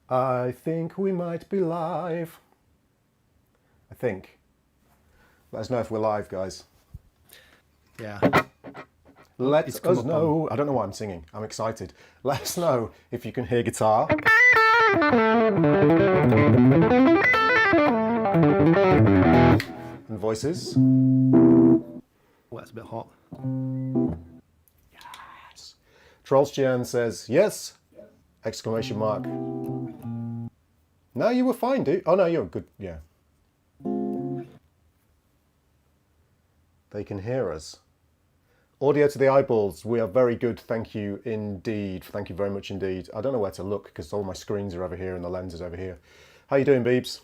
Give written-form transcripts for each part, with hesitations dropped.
I think we might be live. I think. Let us know if we're live, guys. Yeah. Let us know. I don't know why I'm singing. I'm excited. Let us know if you can hear guitar. And voices. Oh, that's a bit hot. Yes. Trollsjan says, yes! Exclamation mark. No, you were fine, dude. Oh, no, you're good. Yeah. They can hear us. Audio to the eyeballs. We are very good. Thank you indeed. Thank you very much indeed. I don't know where to look because all my screens are over here and the lens is over here. How you doing, Beebs?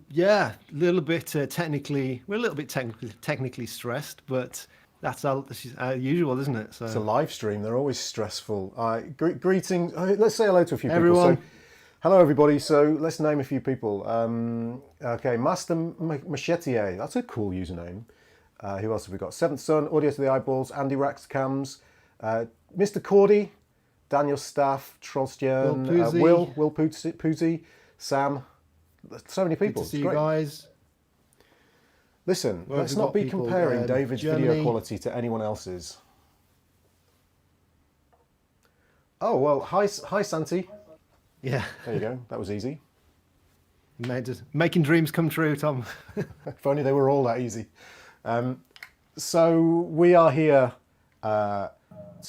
Yeah, a little bit technically. We're a little bit technically stressed, but that's usual, isn't it? So it's a live stream. They're always stressful. Greetings. Let's say hello to a few everyone. people. So, hello, everybody. So let's name a few people. Okay, Master Machetier. That's a cool username. Who else have we got? Seventh Son, Audio to the Eyeballs, Andy Rax Cams, Mr. Cordy, Daniel Staff, Trollstjern, Will Poozy, Sam. So many people. Good to see you guys. Listen, let's not be comparing David's video quality to anyone else's. Oh, well, hi Santi. Yeah. There you go. That was easy. Making dreams come true, Tom. If only they were all that easy. So we are here to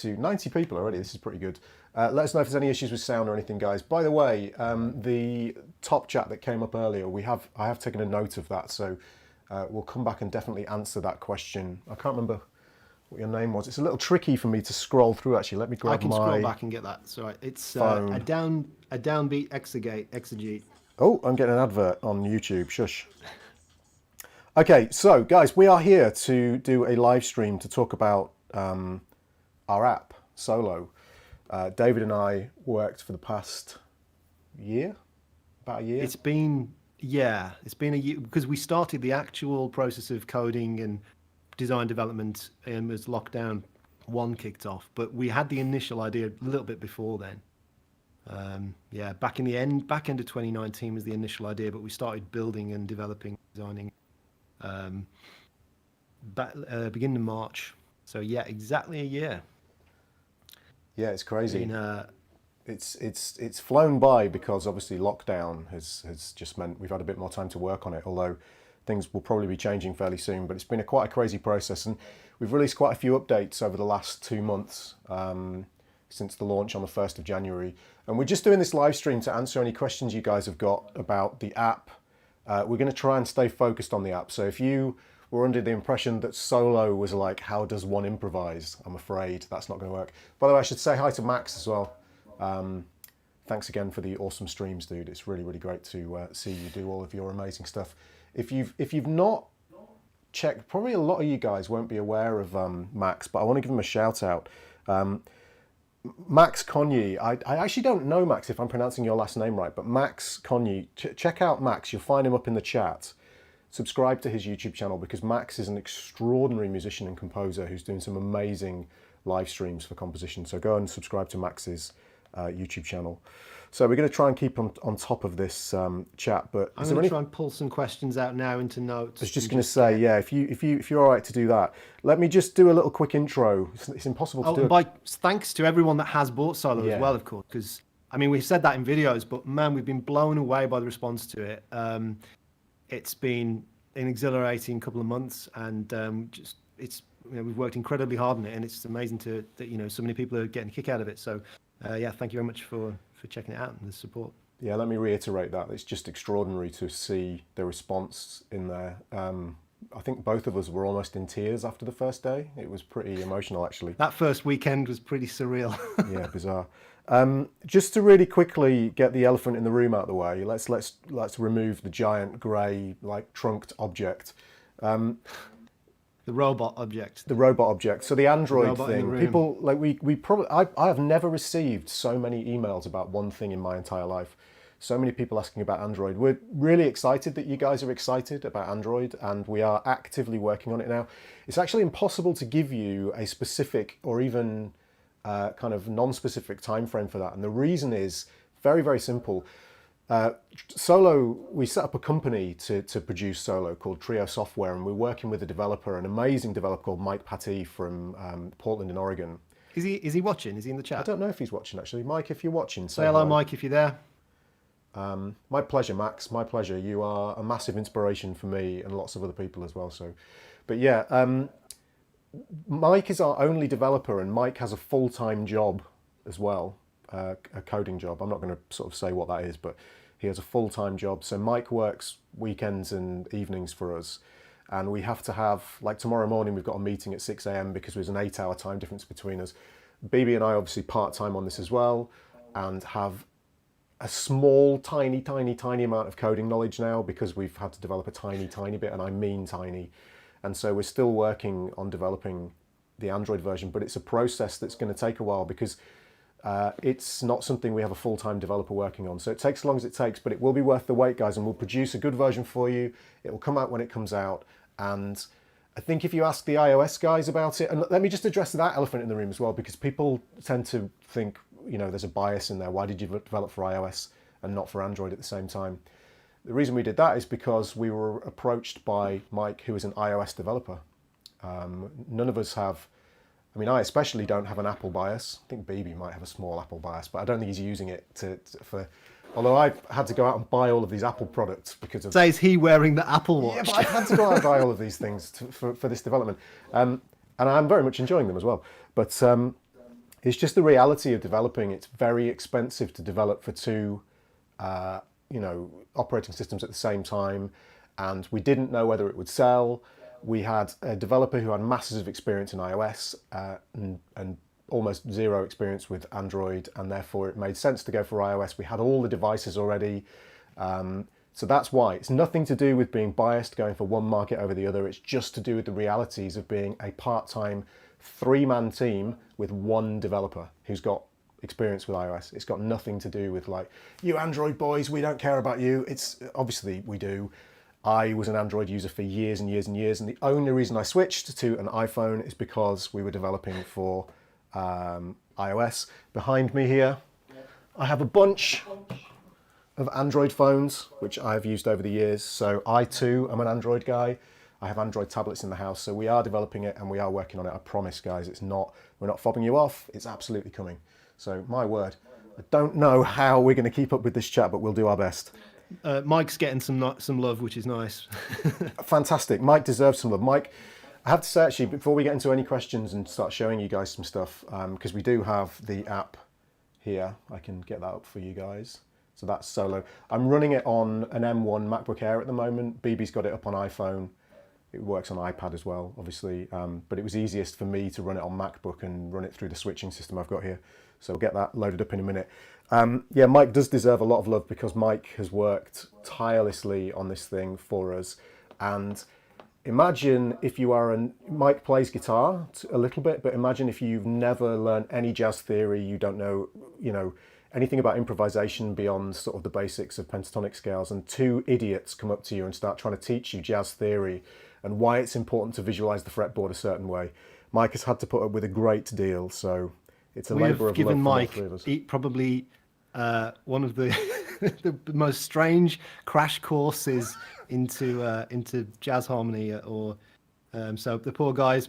90 people already. This is pretty good. Let us know if there's any issues with sound or anything, guys. By the way, the top chat that came up earlier, I have taken a note of that, so we'll come back and definitely answer that question. I can't remember what your name was. It's a little tricky for me to scroll through, actually. Let me grab my... I can scroll back and get that. So it's a downbeat exegete. Oh, I'm getting an advert on YouTube. Shush. Okay, so guys, we are here to do a live stream to talk about our app, Solo. David and I worked for the past year, about a year. It's been a year, because we started the actual process of coding and design development as lockdown 1 kicked off, but we had the initial idea a little bit before then. Back end of 2019 was the initial idea, but we started building and developing, designing beginning of March. So yeah, exactly a year. Yeah, it's crazy. It's flown by because obviously lockdown has just meant we've had a bit more time to work on it, although things will probably be changing fairly soon. But it's been quite a crazy process, and we've released quite a few updates over the last 2 months since the launch on the 1st of January. And we're just doing this live stream to answer any questions you guys have got about the app. We're going to try and stay focused on the app. So if you were under the impression that Solo was like, how does one improvise? I'm afraid that's not going to work. By the way, I should say hi to Max as well. Thanks again for the awesome streams, dude. It's really, really great to see you do all of your amazing stuff. If you've not checked, probably a lot of you guys won't be aware of Max, but I want to give him a shout out. Max Conye, I actually don't know, Max, if I'm pronouncing your last name right, but Max Conye, check out Max, you'll find him up in the chat. Subscribe to his YouTube channel because Max is an extraordinary musician and composer who's doing some amazing live streams for composition. So go and subscribe to Max's YouTube channel. So we're going to try and keep on top of this chat. But I'm going to try and pull some questions out now into notes. I was just going to say, yeah, if you're all right to do that, let me just do a little quick intro. It's impossible to do. Thanks to everyone that has bought Solo as well, of course, because I mean we've said that in videos, but man, we've been blown away by the response to it. It's been an exhilarating couple of months, and we've worked incredibly hard on it, and it's amazing that so many people are getting a kick out of it. So yeah, thank you very much for checking it out and the support. Yeah, let me reiterate that. It's just extraordinary to see the response in there. I think both of us were almost in tears after the first day. It was pretty emotional, actually. That first weekend was pretty surreal. Yeah, bizarre. Just to really quickly get the elephant in the room out of the way, let's remove the giant grey, like, trunked object. The robot object. The robot object. So the Android thing. People like we probably. I have never received so many emails about one thing in my entire life. So many people asking about Android. We're really excited that you guys are excited about Android, and we are actively working on it now. It's actually impossible to give you a specific or even kind of non-specific time frame for that, and the reason is Very, very simple. Solo, we set up a company to produce Solo called Trio Software, and we're working with a developer, an amazing developer called Mike Patty from Portland in Oregon. Is he watching? Is he in the chat? I don't know if he's watching, actually. Mike, if you're watching, say hello, Mike, if you're there. My pleasure, Max. My pleasure. You are a massive inspiration for me and lots of other people as well. So, but yeah, Mike is our only developer, and Mike has a full-time job as well, a coding job. I'm not going to sort of say what that is, but he has a full-time job. So Mike works weekends and evenings for us, and we have to have, like tomorrow morning, we've got a meeting at 6 a.m. because there's an 8-hour time difference between us. Beebee and I obviously part-time on this as well, and have a small, tiny amount of coding knowledge now because we've had to develop a tiny bit, and I mean tiny. And so we're still working on developing the Android version, but it's a process that's going to take a while because it's not something we have a full-time developer working on. So it takes as long as it takes, but it will be worth the wait, guys, and we'll produce a good version for you. It will come out when it comes out. And I think if you ask the iOS guys about it, and let me just address that elephant in the room as well, because people tend to think, you know, there's a bias in there. Why did you develop for iOS and not for Android at the same time? The reason we did that is because we were approached by Mike, who is an iOS developer. None of us have, I mean, I especially don't have an Apple bias. I think Beebee might have a small Apple bias, but I don't think he's using it for, although I've had to go out and buy all of these Apple products because of... Says he wearing the Apple Watch. Yeah, but I've had to go out and buy all of these things for this development. And I'm very much enjoying them as well. But it's just the reality of developing. It's very expensive to develop for two, operating systems at the same time. And we didn't know whether it would sell. We had a developer who had masses of experience in iOS and almost zero experience with Android, and therefore it made sense to go for iOS. We had all the devices already. So that's why. It's nothing to do with being biased, going for one market over the other. It's just to do with the realities of being a part-time 3-man team with one developer who's got experience with iOS. It's got nothing to do with like, you Android boys, we don't care about you. It's obviously we do. I was an Android user for years and years and years, and the only reason I switched to an iPhone is because we were developing for iOS. Behind me here, I have a bunch of Android phones, which I've used over the years. So I too am an Android guy. I have Android tablets in the house, so we are developing it and we are working on it. I promise, guys, we're not fobbing you off. It's absolutely coming. So my word, I don't know how we're going to keep up with this chat, but we'll do our best. Mike's getting some love, which is nice. Fantastic. Mike deserves some love. Mike, I have to say, actually, before we get into any questions and start showing you guys some stuff, because we do have the app here. I can get that up for you guys. So that's Solo. I'm running it on an M1 MacBook Air at the moment. Beebee's got it up on iPhone. It works on iPad as well, obviously. But it was easiest for me to run it on MacBook and run it through the switching system I've got here. So we'll get that loaded up in a minute. Yeah, Mike does deserve a lot of love because Mike has worked tirelessly on this thing for us. And imagine if you are Mike plays guitar a little bit, but imagine if you've never learned any jazz theory, you don't know, anything about improvisation beyond sort of the basics of pentatonic scales, and two idiots come up to you and start trying to teach you jazz theory and why it's important to visualize the fretboard a certain way. Mike has had to put up with a great deal, so it's a labour of love for all three of us. Probably one of the the most strange crash courses into jazz harmony, so the poor guy's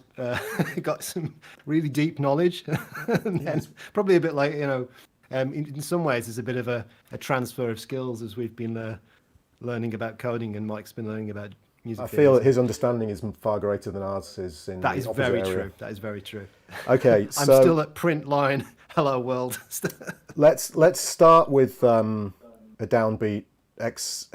got some really deep knowledge, and then probably a bit like in some ways there's a bit of a transfer of skills as we've been learning about coding, and Mike's been learning about music. I feel that his understanding is far greater than ours is in that is the very area. True. That is very true. Okay, I'm still at print line. Hello world. let's start with a downbeat X.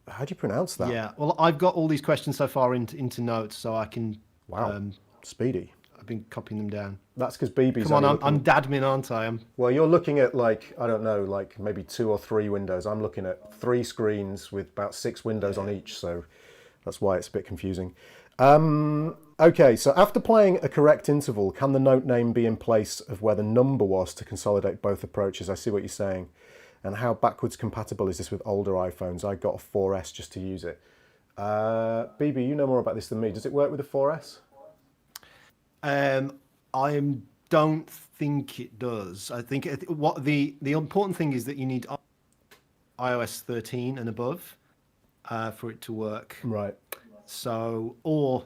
How do you pronounce that? Yeah. Well, I've got all these questions so far into notes, so I can. Wow. Speedy. I've been copying them down. That's because Beebee's. Come on, I'm dadmin, aren't I? Well, you're looking at like maybe 2 or 3 windows. I'm looking at 3 screens with about 6 windows on each, so that's why it's a bit confusing. Okay, so after playing a correct interval, can the note name be in place of where the number was to consolidate both approaches? I see what you're saying. And how backwards compatible is this with older iPhones? I got a 4S just to use it. Beebee, you know more about this than me. Does it work with a 4S? I don't think it does. I think what the important thing is that you need iOS 13 and above for it to work. Right. So, or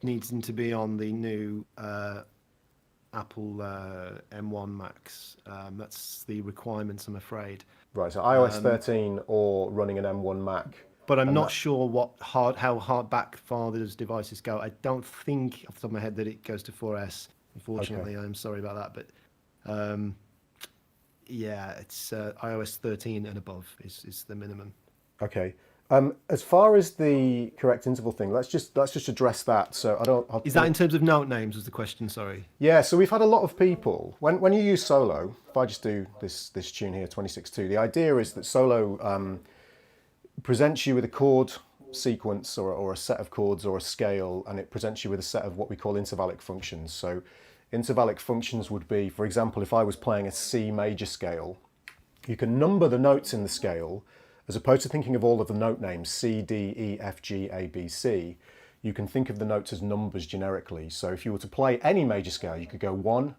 needs to be on the new Apple M1 Max. That's the requirements, I'm afraid. Right. So iOS 13 or running an M1 Mac. But I'm not sure how far those devices go. I don't think off the top of my head that it goes to 4S. Unfortunately, I'm sorry about that, but yeah, it's iOS 13 and above is the minimum. Okay. As far as the correct interval thing, let's just address that. So Is that in terms of note names? Was the question? Sorry. Yeah. So we've had a lot of people when you use Solo. If I just do this tune here, 26.2, the idea is that Solo presents you with a chord sequence or a set of chords or a scale, and it presents you with a set of what we call intervallic functions. So intervallic functions would be, for example, if I was playing a C major scale, you can number the notes in the scale. As opposed to thinking of all of the note names, C, D, E, F, G, A, B, C, you can think of the notes as numbers generically. So if you were to play any major scale, you could go 1,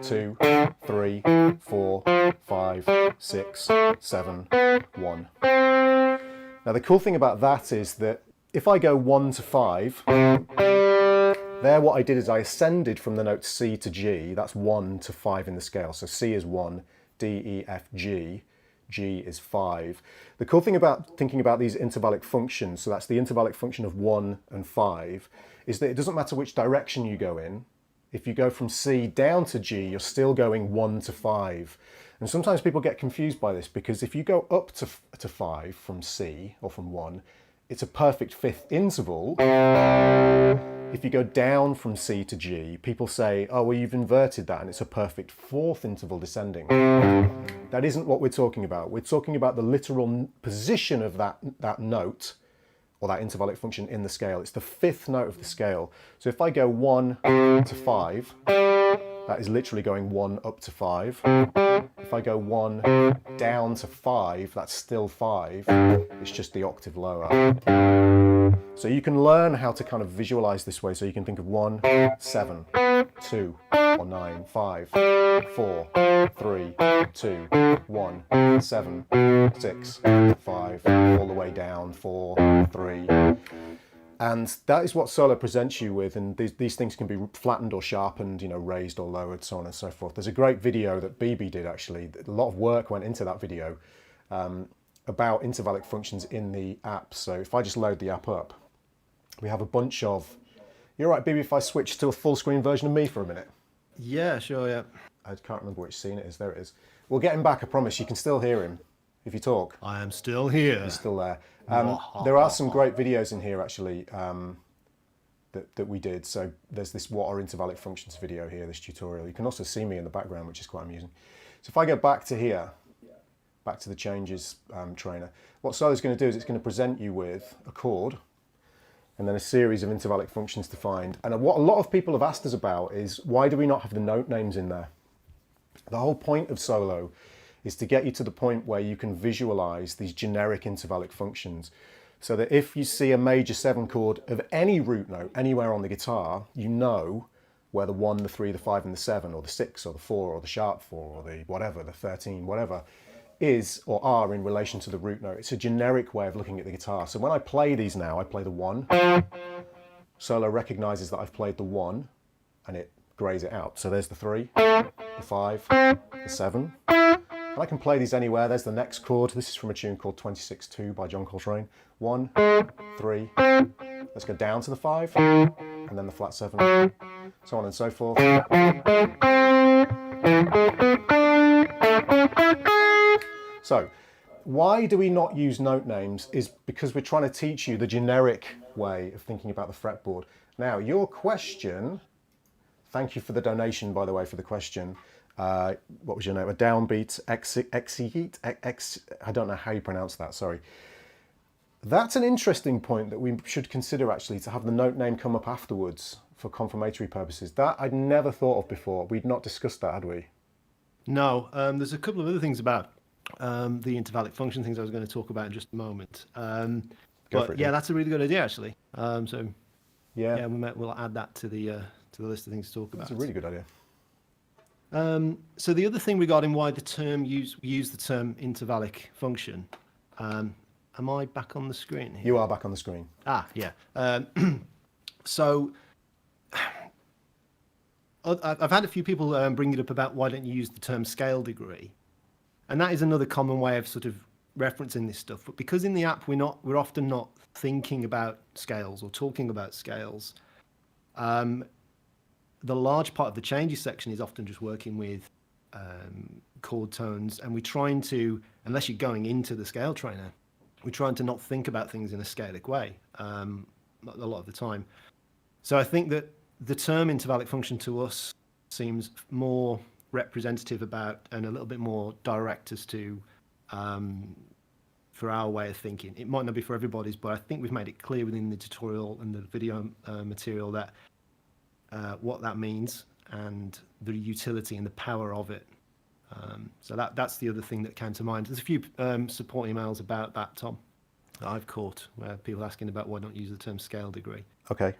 2, 3, 4, 5, 6, 7, 1. Now the cool thing about that is that if I go 1 to 5, there what I did is I ascended from the note C to G. That's 1 to 5 in the scale. So C is 1, D, E, F, G. G is 5. The cool thing about thinking about these intervallic functions, so that's the intervallic function of 1 and 5, is that it doesn't matter which direction you go in. If you go from C down to G, you're still going 1 to 5. And sometimes people get confused by this because if you go up to 5 from C or from 1, it's a perfect fifth interval. If you go down from C to G, people say, oh, well, you've inverted that and it's a perfect fourth interval descending. That isn't what we're talking about. We're talking about the literal position of that note or that intervallic function in the scale. It's the fifth note of the scale. So if I go 1 to 5, that is literally going 1 up to 5. If I go 1 down to 5, that's still 5. It's just the octave lower. So you can learn how to kind of visualize this way. So you can think of 1, 7, 2, or 9, 5, 4, 3, 2, 1, 7, 6, 5, all the way down, 4, 3. And that is what Solo presents you with, and these things can be flattened or sharpened, raised or lowered, so on and so forth. There's a great video that Beebee did, actually. A lot of work went into that video about intervallic functions in the app. So if I just load the app up, we have a bunch of... You're right, Beebee, if I switch to a full screen version of me for a minute? Yeah, sure, yeah. I can't remember which scene it is. There it is. We'll get him back, I promise. You can still hear him if you talk. I am still here. He's still there. There are some great videos in here, actually, that we did. So there's this what are intervallic functions video here, this tutorial. You can also see me in the background, which is quite amusing. So if I go back to here, back to the changes trainer, what Solo's going to do is it's going to present you with a chord and then a series of intervallic functions to find. And what a lot of people have asked us about is, why do we not have the note names in there? The whole point of Solo is to get you to the point where you can visualize these generic intervallic functions, so that if you see a major 7 chord of any root note anywhere on the guitar, you know where the 1, the 3, the 5, and the 7, or the 6, or the 4, or the sharp 4, or the whatever, the 13, whatever, is or are in relation to the root note. It's a generic way of looking at the guitar. So when I play these now, I play the 1. Solo recognizes that I've played the 1, and it grays it out. So there's the 3, the 5, the 7. And I can play these anywhere. There's the next chord. This is from a tune called 26.2 by John Coltrane. 1, 3. Let's go down to the 5, and then the flat 7, so on and so forth. So, why do we not use note names is because we're trying to teach you the generic way of thinking about the fretboard. Now, your question, thank you for the donation, by the way, for the question. What was your name? A downbeat, I don't know how you pronounce that, sorry. That's an interesting point that we should consider, actually, to have the note name come up afterwards for confirmatory purposes. That I'd never thought of before. We'd not discussed that, had we? No, there's a couple of other things about the intervallic function things I was going to talk about in just a moment. But yeah, that's a really good idea, actually. So yeah, we'll add that to the list of things to talk about. That's a really good idea. So the other thing regarding why the term we use the term intervallic function Am I back on the screen here? You are back on the screen. Yeah. So I've had a few people bring it up about why don't you use the term scale degree, and that is another common way of sort of referencing this stuff. But because in the app we're often not thinking about scales or talking about scales. The large part of the changes section is often just working with chord tones, and we're trying to, unless you're going into the scale trainer, we're trying to not think about things in a scalic way a lot of the time. So I think that the term intervallic function to us seems more representative about and a little bit more direct as to for our way of thinking. It might not be for everybody's, but I think we've made it clear within the tutorial and the video material that what that means and the utility and the power of it. So that's the other thing that came to mind. There's a few support emails about that, Tom, that I've caught, where people asking about why not use the term scale degree. Okay.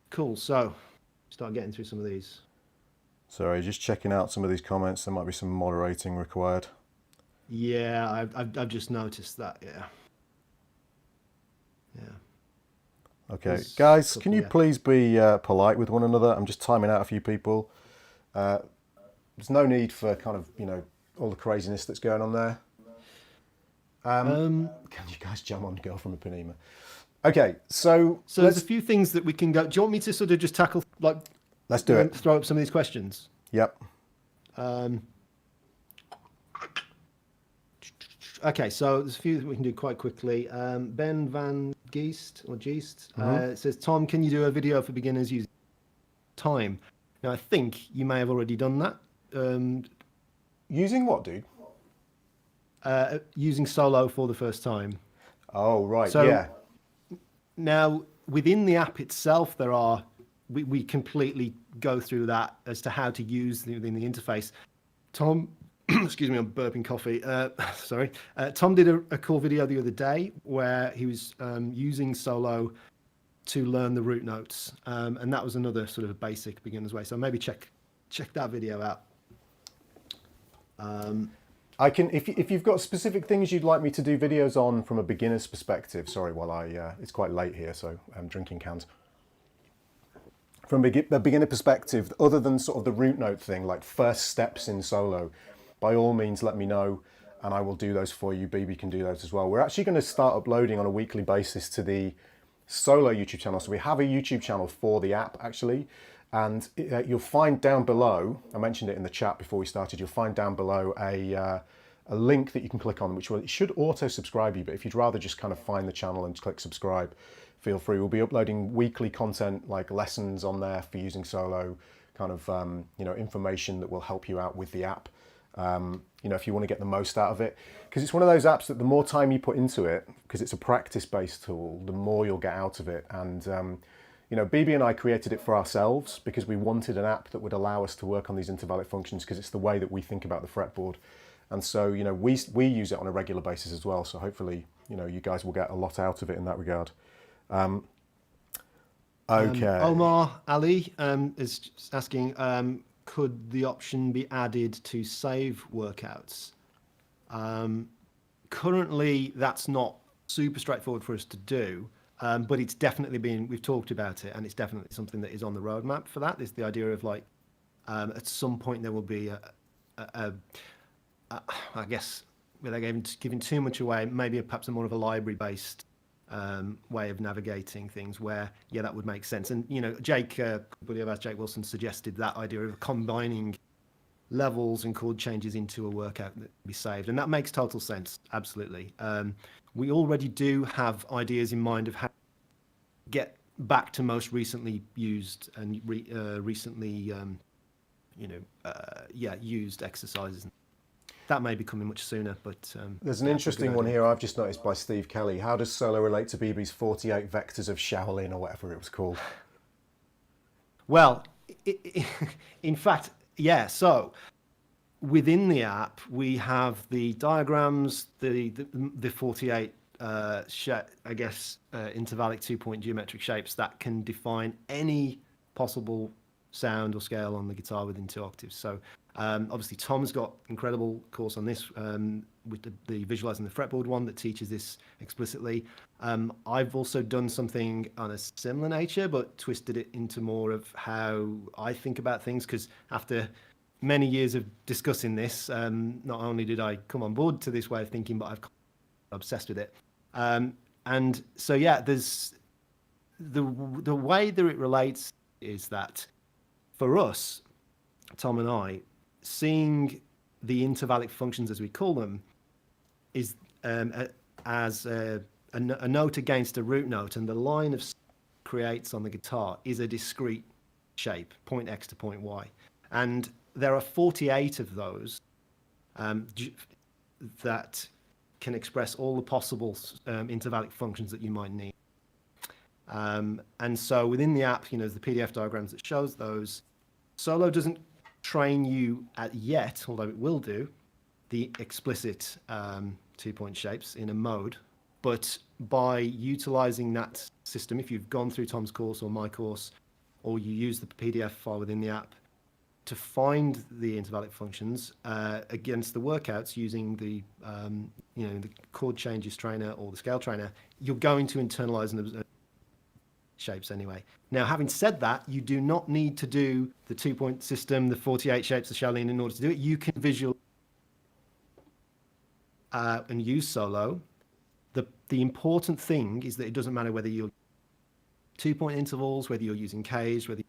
Cool. So start getting through some of these. Sorry, just checking out some of these comments. There might be some moderating required. Yeah, I've just noticed that. Yeah. Okay, guys, can you please be polite with one another? I'm just timing out a few people. There's no need for kind of, all the craziness that's going on there. Can you guys jump on Girl from Ipanema? Okay, so there's a few things that we can go. Do you want me to sort of just tackle, like, let's do it. Throw up some of these questions? Yep. Okay, so there's a few that we can do quite quickly. Ben Van Geest says, Tom, can you do a video for beginners using time? Now, I think you may have already done that. Using what, dude? Using solo for the first time. Oh, right, so, yeah. Now, within the app itself, we completely go through that as to how to use within the interface. Tom, excuse me, I'm burping coffee. Sorry. Tom did a cool video the other day where he was using solo to learn the root notes. And that was another sort of a basic beginner's way. So maybe check that video out. I can, if you've got specific things you'd like me to do videos on from a beginner's perspective. Sorry, it's quite late here, so I'm drinking cans. From a beginner perspective, other than sort of the root note thing, like first steps in solo, by all means, let me know, and I will do those for you. Beebee can do those as well. We're actually going to start uploading on a weekly basis to the solo YouTube channel. So we have a YouTube channel for the app, actually. And you'll find down below, I mentioned it in the chat before we started, you'll find down below a link that you can click on, which it should auto-subscribe you, but if you'd rather just kind of find the channel and click subscribe, feel free. We'll be uploading weekly content, like lessons on there for using solo, kind of, information that will help you out with the app. If you want to get the most out of it, because it's one of those apps that the more time you put into it, because it's a practice-based tool, the more you'll get out of it. And Beebee and I created it for ourselves because we wanted an app that would allow us to work on these intervallic functions, because it's the way that we think about the fretboard. And so, we use it on a regular basis as well. So hopefully, you guys will get a lot out of it in that regard. Okay. Omar Ali is asking, could the option be added to save workouts? Currently, that's not super straightforward for us to do. But it's definitely we've talked about it, and it's definitely something that is on the roadmap for that. There's the idea of at some point there will be I guess, without giving too much away, maybe perhaps more of a library-based way of navigating things where, that would make sense. And, Jake Wilson suggested that idea of combining levels and chord changes into a workout that can be saved. And that makes total sense, absolutely. We already do have ideas in mind of how to get back to most recently used and used exercises. That may be coming much sooner, but... There's an interesting one here I've just noticed by Steve Kelly. How does solo relate to Beebee's 48 vectors of Shaolin, or whatever it was called? Well, in fact, so within the app, we have the diagrams, the 48, intervallic 2-point geometric shapes that can define any possible sound or scale on the guitar within 2 octaves. So Obviously, Tom's got incredible course on this with the visualizing the fretboard one that teaches this explicitly. I've also done something on a similar nature, but twisted it into more of how I think about things. Because after many years of discussing this, not only did I come on board to this way of thinking, but I've obsessed with it. And so, yeah, there's the way that it relates is that for us, Tom and I, seeing the intervallic functions, as we call them, is as a note against a root note, and the line of creates on the guitar is a discrete shape, point X to point Y. And there are 48 of those that can express all the possible intervallic functions that you might need. And so within the app, there's the PDF diagrams that shows those. Solo doesn't train you yet, although it will do, the explicit 2-point shapes in a mode. But by utilizing that system, if you've gone through Tom's course or my course, or you use the PDF file within the app to find the intervallic functions against the workouts using the the chord changes trainer or the scale trainer, you're going to internalize and observe shapes anyway. Now, having said that, you do not need to do the 2-point system, the 48 shapes of Shaolin in order to do it. You can visualize and use solo. The important thing is that it doesn't matter whether you're 2-point intervals, whether you're using Ks, whether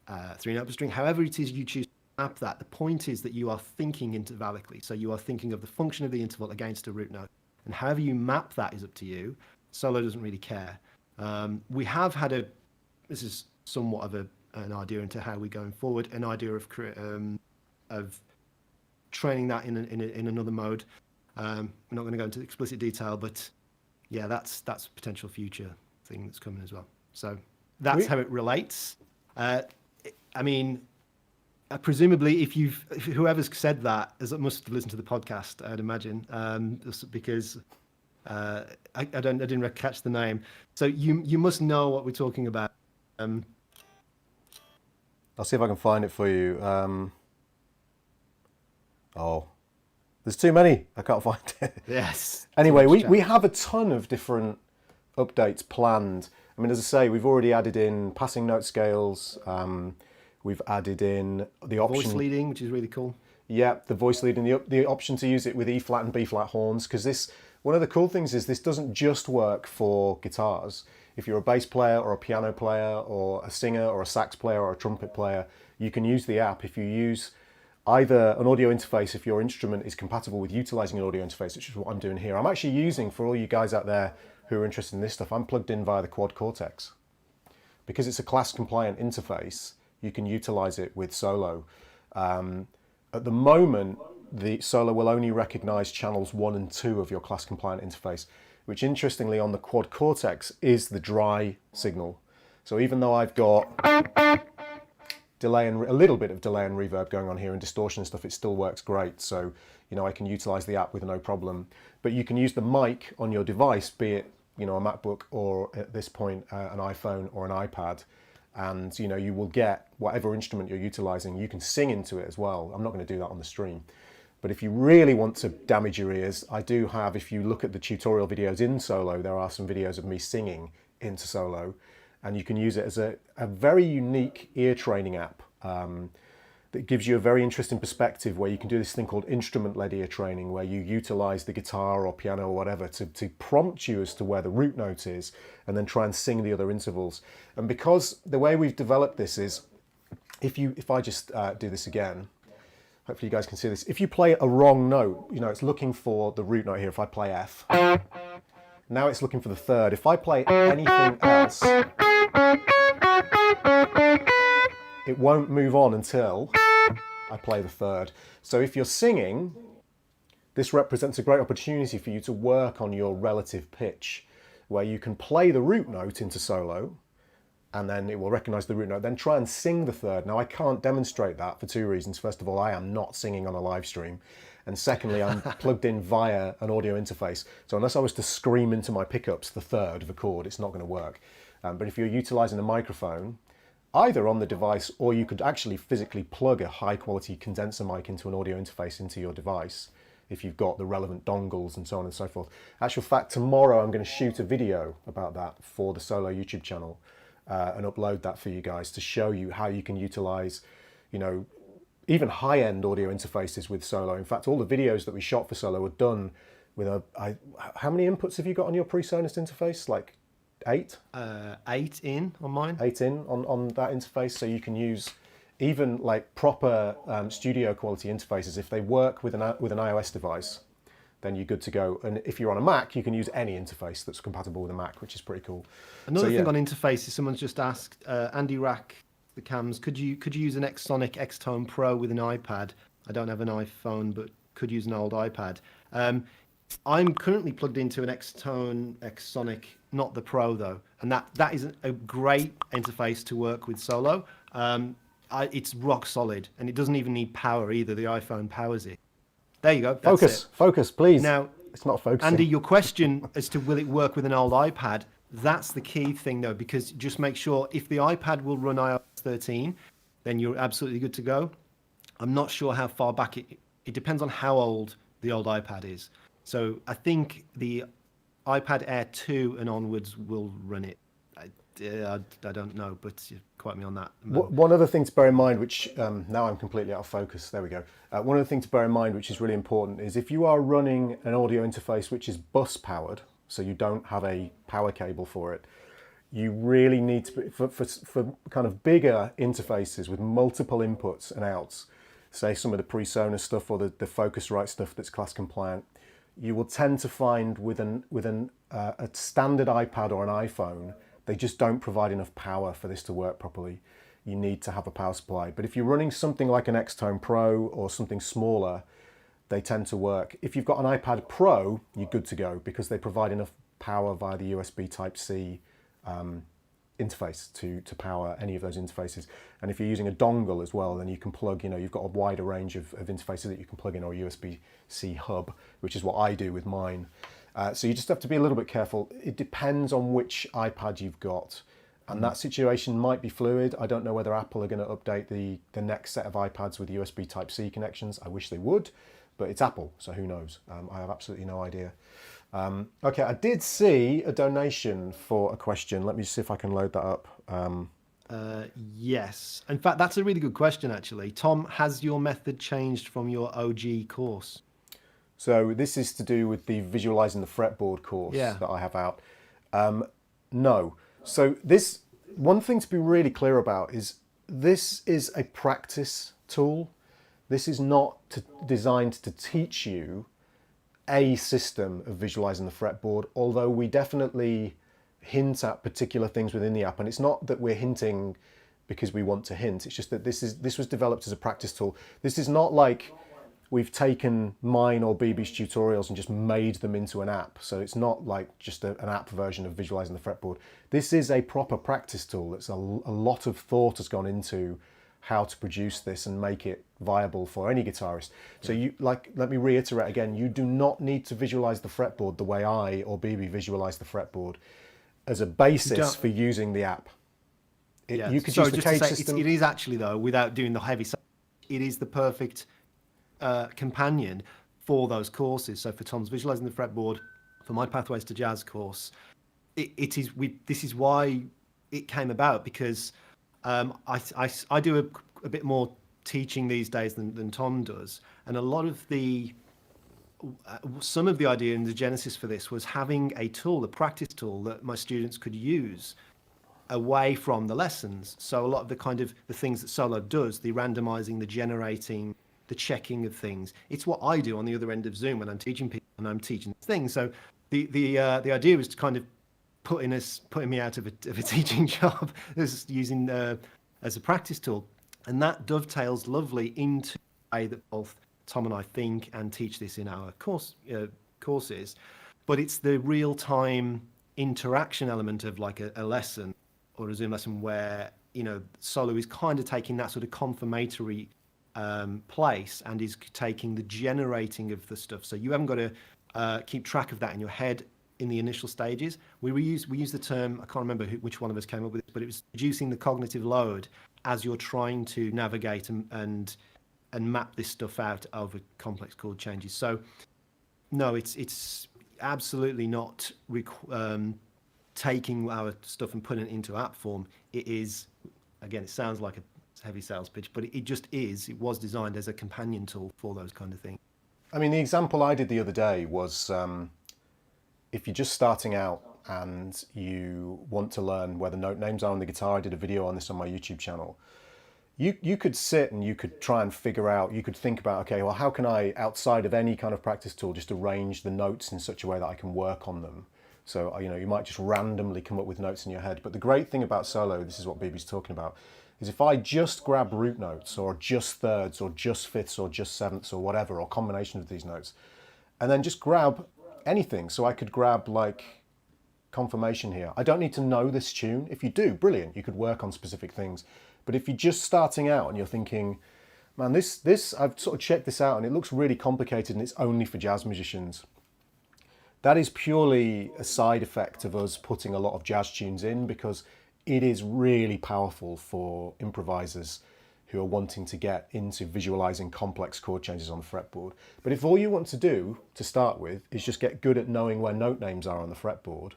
3-note per string, however it is you choose to map that. The point is that you are thinking intervallically. So you are thinking of the function of the interval against a root note. And however you map that is up to you. Solo doesn't really care. We have had this is somewhat of an idea into how we're going forward, an idea of training that in another mode. We're not going to go into explicit detail, but yeah, that's a potential future thing that's coming as well. So that's how it relates. I mean, presumably, if whoever's said that must have listened to the podcast, I'd imagine, because I didn't catch the name. So you must know what we're talking about. I'll see if I can find it for you. There's too many. I can't find it. Yes. Anyway, we have a ton of different updates planned. I mean, as I say, we've already added in passing note scales. We've added in the option voice leading, which is really cool. Yeah, the voice leading, the option to use it with E flat and B flat horns, because one of the cool things is this doesn't just work for guitars. If you're a bass player or a piano player or a singer or a sax player or a trumpet player, you can use the app. If you use either an audio interface, if your instrument is compatible with utilizing an audio interface, which is what I'm doing here. I'm actually using, for all you guys out there who are interested in this stuff, I'm plugged in via the Quad Cortex. Because it's a class compliant interface, you can utilize it with Solo. At the moment, the Solo will only recognize channels 1 and 2 of your class compliant interface, which interestingly on the Quad Cortex is the dry signal. So even though I've got delay and a little bit of delay and reverb going on here and distortion and stuff, it still works great. So, I can utilize the app with no problem. But you can use the mic on your device, be it, a MacBook or at this point, an iPhone or an iPad. And, you will get whatever instrument you're utilizing. You can sing into it as well. I'm not going to do that on the stream. But if you really want to damage your ears, I do have, if you look at the tutorial videos in Solo, there are some videos of me singing into Solo. And you can use it as a very unique ear training app that gives you a very interesting perspective where you can do this thing called instrument-led ear training, where you utilize the guitar or piano or whatever to prompt you as to where the root note is and then try and sing the other intervals. And because the way we've developed this is, if I just do this again, hopefully you guys can see this. If you play a wrong note, it's looking for the root note here. If I play F, now it's looking for the third. If I play anything else, it won't move on until I play the third. So if you're singing, this represents a great opportunity for you to work on your relative pitch, where you can play the root note into Solo, and then it will recognize the root note, then try and sing the third. Now, I can't demonstrate that for two reasons. First of all, I am not singing on a live stream. And secondly, I'm plugged in via an audio interface. So unless I was to scream into my pickups the third of a chord, it's not going to work. But if you're utilizing a microphone, either on the device, or you could actually physically plug a high quality condenser mic into an audio interface into your device if you've got the relevant dongles and so on and so forth. Actual fact, tomorrow I'm going to shoot a video about that for the Solo YouTube channel and upload that for you guys to show you how you can utilize, you know, even high-end audio interfaces with Solo. In fact, all the videos that we shot for Solo were done with how many inputs have you got on your PreSonus interface? Like 8? 8 in on mine. 8 in on that interface, so you can use even like proper studio quality interfaces. If they work with an iOS device, then you're good to go. And if you're on a Mac, you can use any interface that's compatible with a Mac, which is pretty cool. Another thing on interfaces, someone's just asked, Andy Rack, the cams, could you use an Xsonic Xtone Pro with an iPad? I don't have an iPhone, but could use an old iPad. I'm currently plugged into an Xsonic, not the Pro though, and that is a great interface to work with Solo. It's rock solid, and it doesn't even need power either. The iPhone powers it. There you go. Focus, please. Now, it's not focusing. Andy, your question as to will it work with an old iPad, that's the key thing though, because just make sure if the iPad will run iOS 13, then you're absolutely good to go. I'm not sure how far back it depends on how old the old iPad is. So I think the iPad Air 2 and onwards will run it. I don't know, but quote me on that. One other thing to bear in mind, which now I'm completely out of focus. There we go. One other thing to bear in mind, which is really important, is if you are running an audio interface which is bus powered, so you don't have a power cable for it, you really need to, for kind of bigger interfaces with multiple inputs and outs, say some of the PreSonus stuff or the Focusrite stuff that's class compliant, you will tend to find with a standard iPad or an iPhone, they just don't provide enough power for this to work properly. You need to have a power supply. But if you're running something like an Xtone Pro or something smaller, they tend to work. If you've got an iPad Pro, you're good to go because they provide enough power via the USB Type-C interface to power any of those interfaces. And if you're using a dongle as well, then you can plug, you've got a wider range of interfaces that you can plug in, or a USB-C hub, which is what I do with mine. So you just have to be a little bit careful. It depends on which iPad you've got. And that situation might be fluid. I don't know whether Apple are going to update the next set of iPads with USB Type-C connections. I wish they would, but it's Apple, so who knows? I have absolutely no idea. Okay, I did see a donation for a question. Let me see if I can load that up. Yes. In fact, that's a really good question, actually. Tom, has your method changed from your OG course? So this is to do with the Visualizing the Fretboard course that I have out. No. So this, one thing to be really clear about is this is a practice tool. This is not designed to teach you a system of visualizing the fretboard, although we definitely hint at particular things within the app. And it's not that we're hinting because we want to hint. It's just that this was developed as a practice tool. This is not like we've taken mine or Beebee's tutorials and just made them into an app. So it's not like just an app version of visualizing the fretboard. This is a proper practice tool. It's a lot of thought has gone into how to produce this and make it viable for any guitarist. So let me reiterate again, you do not need to visualize the fretboard the way I or Beebee visualize the fretboard as a basis for using the app. You could use the cage system. It is actually, though, without doing the heavy stuff, it is the perfect companion for those courses. So for Tom's Visualizing the Fretboard, for my Pathways to Jazz course, this is why it came about, because I do a bit more teaching these days than Tom does, and a lot of some of the idea and the genesis for this was having a tool, a practice tool that my students could use away from the lessons. So a lot of the things that Solo does, the randomizing, the generating, the checking of things, it's what I do on the other end of Zoom when I'm teaching people and I'm teaching things. So the idea was to kind of putting me out of a teaching job as using as a practice tool, and that dovetails lovely into the way that both Tom and I think and teach this in our courses. But it's the real-time interaction element of like a lesson or a Zoom lesson where Solo is kind of taking that sort of confirmatory place and is taking the generating of the stuff. So you haven't got to keep track of that in your head. in the initial stages. We use the term, I can't remember which one of us came up with it, but it was reducing the cognitive load as you're trying to navigate and map this stuff out over complex chord changes. So no, it's absolutely not taking our stuff and putting it into app form. It is, again, it sounds like a heavy sales pitch, but it just is. It was designed as a companion tool for those kind of things. I mean, the example I did the other day was if you're just starting out and you want to learn where the note names are on the guitar. I did a video on this on my YouTube channel. You could sit and you could try and figure out, you could think about, okay, well, how can I, outside of any kind of practice tool, just arrange the notes in such a way that I can work on them? So, you know, you might just randomly come up with notes in your head. But the great thing about solo, this is what Beebee's talking about, is if I just grab root notes or just thirds or just fifths or just sevenths or whatever, or combination of these notes, and then just grab anything. So I could grab like confirmation here. I don't need to know this tune. If you do, brilliant, you could work on specific things. But if you're just starting out and you're thinking, man, this I've sort of checked this out and it looks really complicated and it's only for jazz musicians. That is purely a side effect of us putting a lot of jazz tunes in, because it is really powerful for improvisers who are wanting to get into visualizing complex chord changes on the fretboard. But if all you want to do to start with is just get good at knowing where note names are on the fretboard,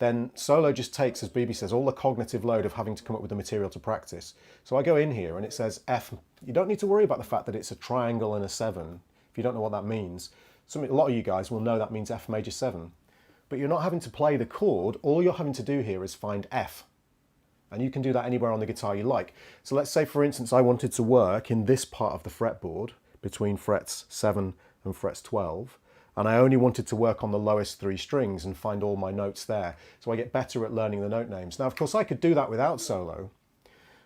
then solo just takes, as Beebee says, all the cognitive load of having to come up with the material to practice. So I go in here and it says F. You don't need to worry about the fact that it's a triangle and a 7 if you don't know what that means. A lot of you guys will know that means F major 7. But you're not having to play the chord. All you're having to do here is find F. And you can do that anywhere on the guitar you like. So let's say, for instance, I wanted to work in this part of the fretboard between frets 7 and frets 12. And I only wanted to work on the lowest 3 strings and find all my notes there. So I get better at learning the note names. Now, of course, I could do that without solo,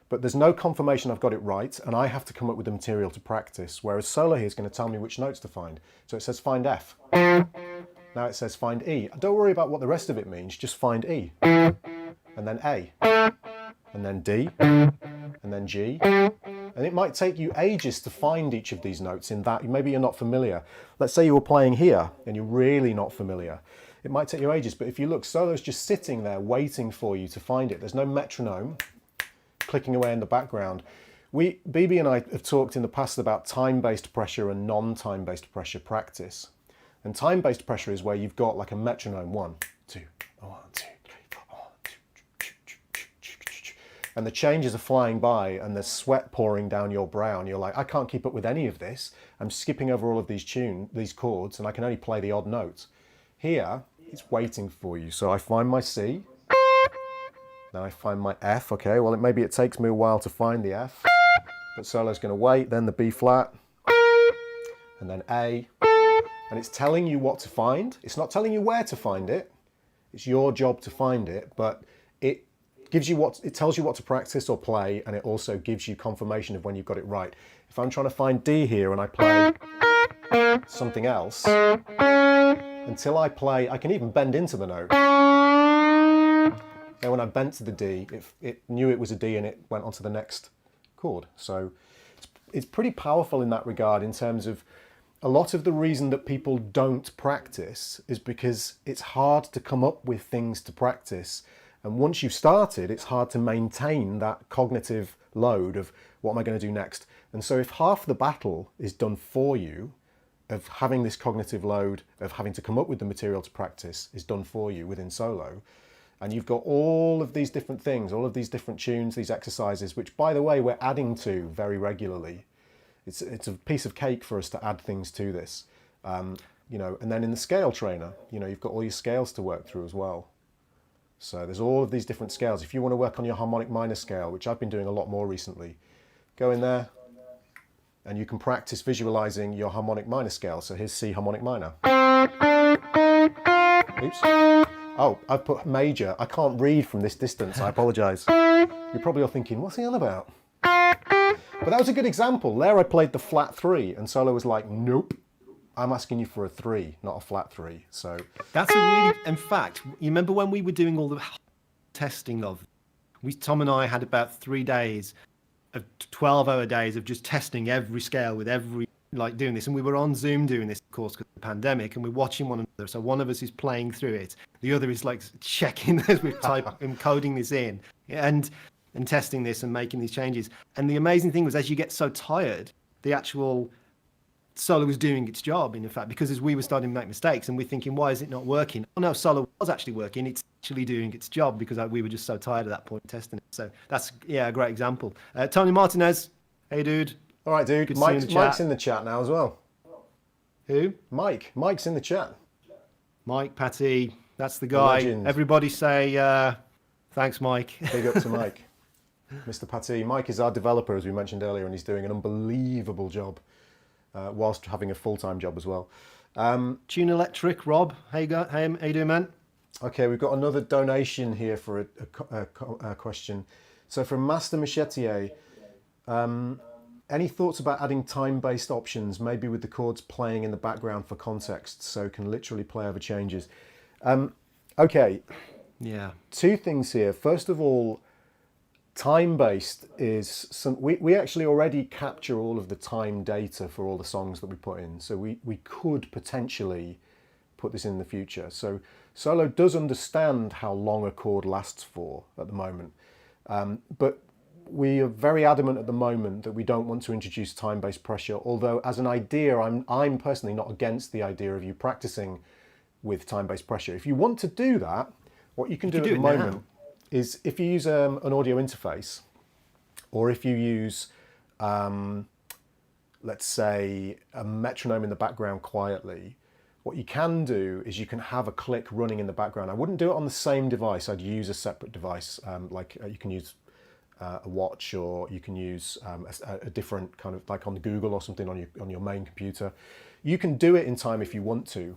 but there's no confirmation I've got it right, and I have to come up with the material to practice, whereas solo here is going to tell me which notes to find. So it says find F. Now it says find E. Don't worry about what the rest of it means, just find E. And then A. And then D. And then G. And it might take you ages to find each of these notes in that. Maybe you're not familiar. Let's say you were playing here and you're really not familiar. It might take you ages, but if you look, solo's just sitting there waiting for you to find it. There's no metronome clicking away in the background. Beebee and I have talked in the past about time-based pressure and non-time-based pressure practice. And time-based pressure is where you've got like a metronome, 1, 2, 1, 2, 3, 4, 1, 2, and the changes are flying by and there's sweat pouring down your brow and you're like, I can't keep up with any of this. I'm skipping over all of these chords and I can only play the odd notes. Here, it's waiting for you. So I find my C, then I find my F. Okay, well, maybe it takes me a while to find the F, but solo's going to wait, then the B flat, and then A, and it's telling you what to find. It's not telling you where to find it. It's your job to find it, but it gives you it tells you what to practice or play, and it also gives you confirmation of when you've got it right. If I'm trying to find D here and I play something else, until I play, I can even bend into the note. And when I bent to the D, it knew it was a D and it went on to the next chord. So it's pretty powerful in that regard, in terms of a lot of the reason that people don't practice is because it's hard to come up with things to practice. And once you've started, it's hard to maintain that cognitive load of what am I going to do next? And so if half the battle is done for you, of having this cognitive load, of having to come up with the material to practice, is done for you within solo, and you've got all of these different things, all of these different tunes, these exercises, which, by the way, we're adding to very regularly. It's a piece of cake for us to add things to this. You know, and then in the scale trainer, you know, you've got all your scales to work through as well. So there's all of these different scales. If you want to work on your harmonic minor scale, which I've been doing a lot more recently, go in there and you can practice visualizing your harmonic minor scale. So here's C harmonic minor. Oops. Oh, I've put major. I can't read from this distance. I apologize. You're probably all thinking, what's he on about? But that was a good example. There I played the flat 3 and solo was like, nope. I'm asking you for a 3, not a flat 3. So that's a really, in fact, you remember when we were doing all the testing of, Tom and I had about 3 days of 12-hour days of just testing every scale with every, like doing this. And we were on Zoom doing this, of course, because of the pandemic, and we're watching one another. So one of us is playing through it. The other is like checking this with encoding this in and testing this and making these changes. And the amazing thing was, as you get so tired, the actual solo was doing its job, in fact, because as we were starting to make mistakes and we're thinking, why is it not working? Oh no, solo was actually working. It's actually doing its job because we were just so tired at that point testing it. So that's, a great example. Tony Martinez, hey dude. All right, dude. Mike's in the chat now as well. Who? Mike's in the chat. Mike, Patty, that's the guy. Everybody say thanks, Mike. Big up to Mike. Mr. Patty. Mike is our developer, as we mentioned earlier, and he's doing an unbelievable job whilst having a full-time job as well. Tune Electric, Rob, how you doing, man? Okay, we've got another donation here for a question. So from Master Machetier, any thoughts about adding time-based options, maybe with the chords playing in the background for context, so it can literally play over changes? Okay. Yeah. Two things here. First of all, time-based is we actually already capture all of the time data for all the songs that we put in. So we could potentially put this in the future. So Solo does understand how long a chord lasts for at the moment. But we are very adamant at the moment that we don't want to introduce time-based pressure, although as an idea, I'm personally not against the idea of you practicing with time-based pressure. If you want to do that, what you can do at the moment is if you use an audio interface, or if you use, let's say, a metronome in the background quietly, what you can do is you can have a click running in the background. I wouldn't do it on the same device. I'd use a separate device, you can use a watch, or you can use a different kind of, like on Google or something on your main computer. You can do it in time if you want to.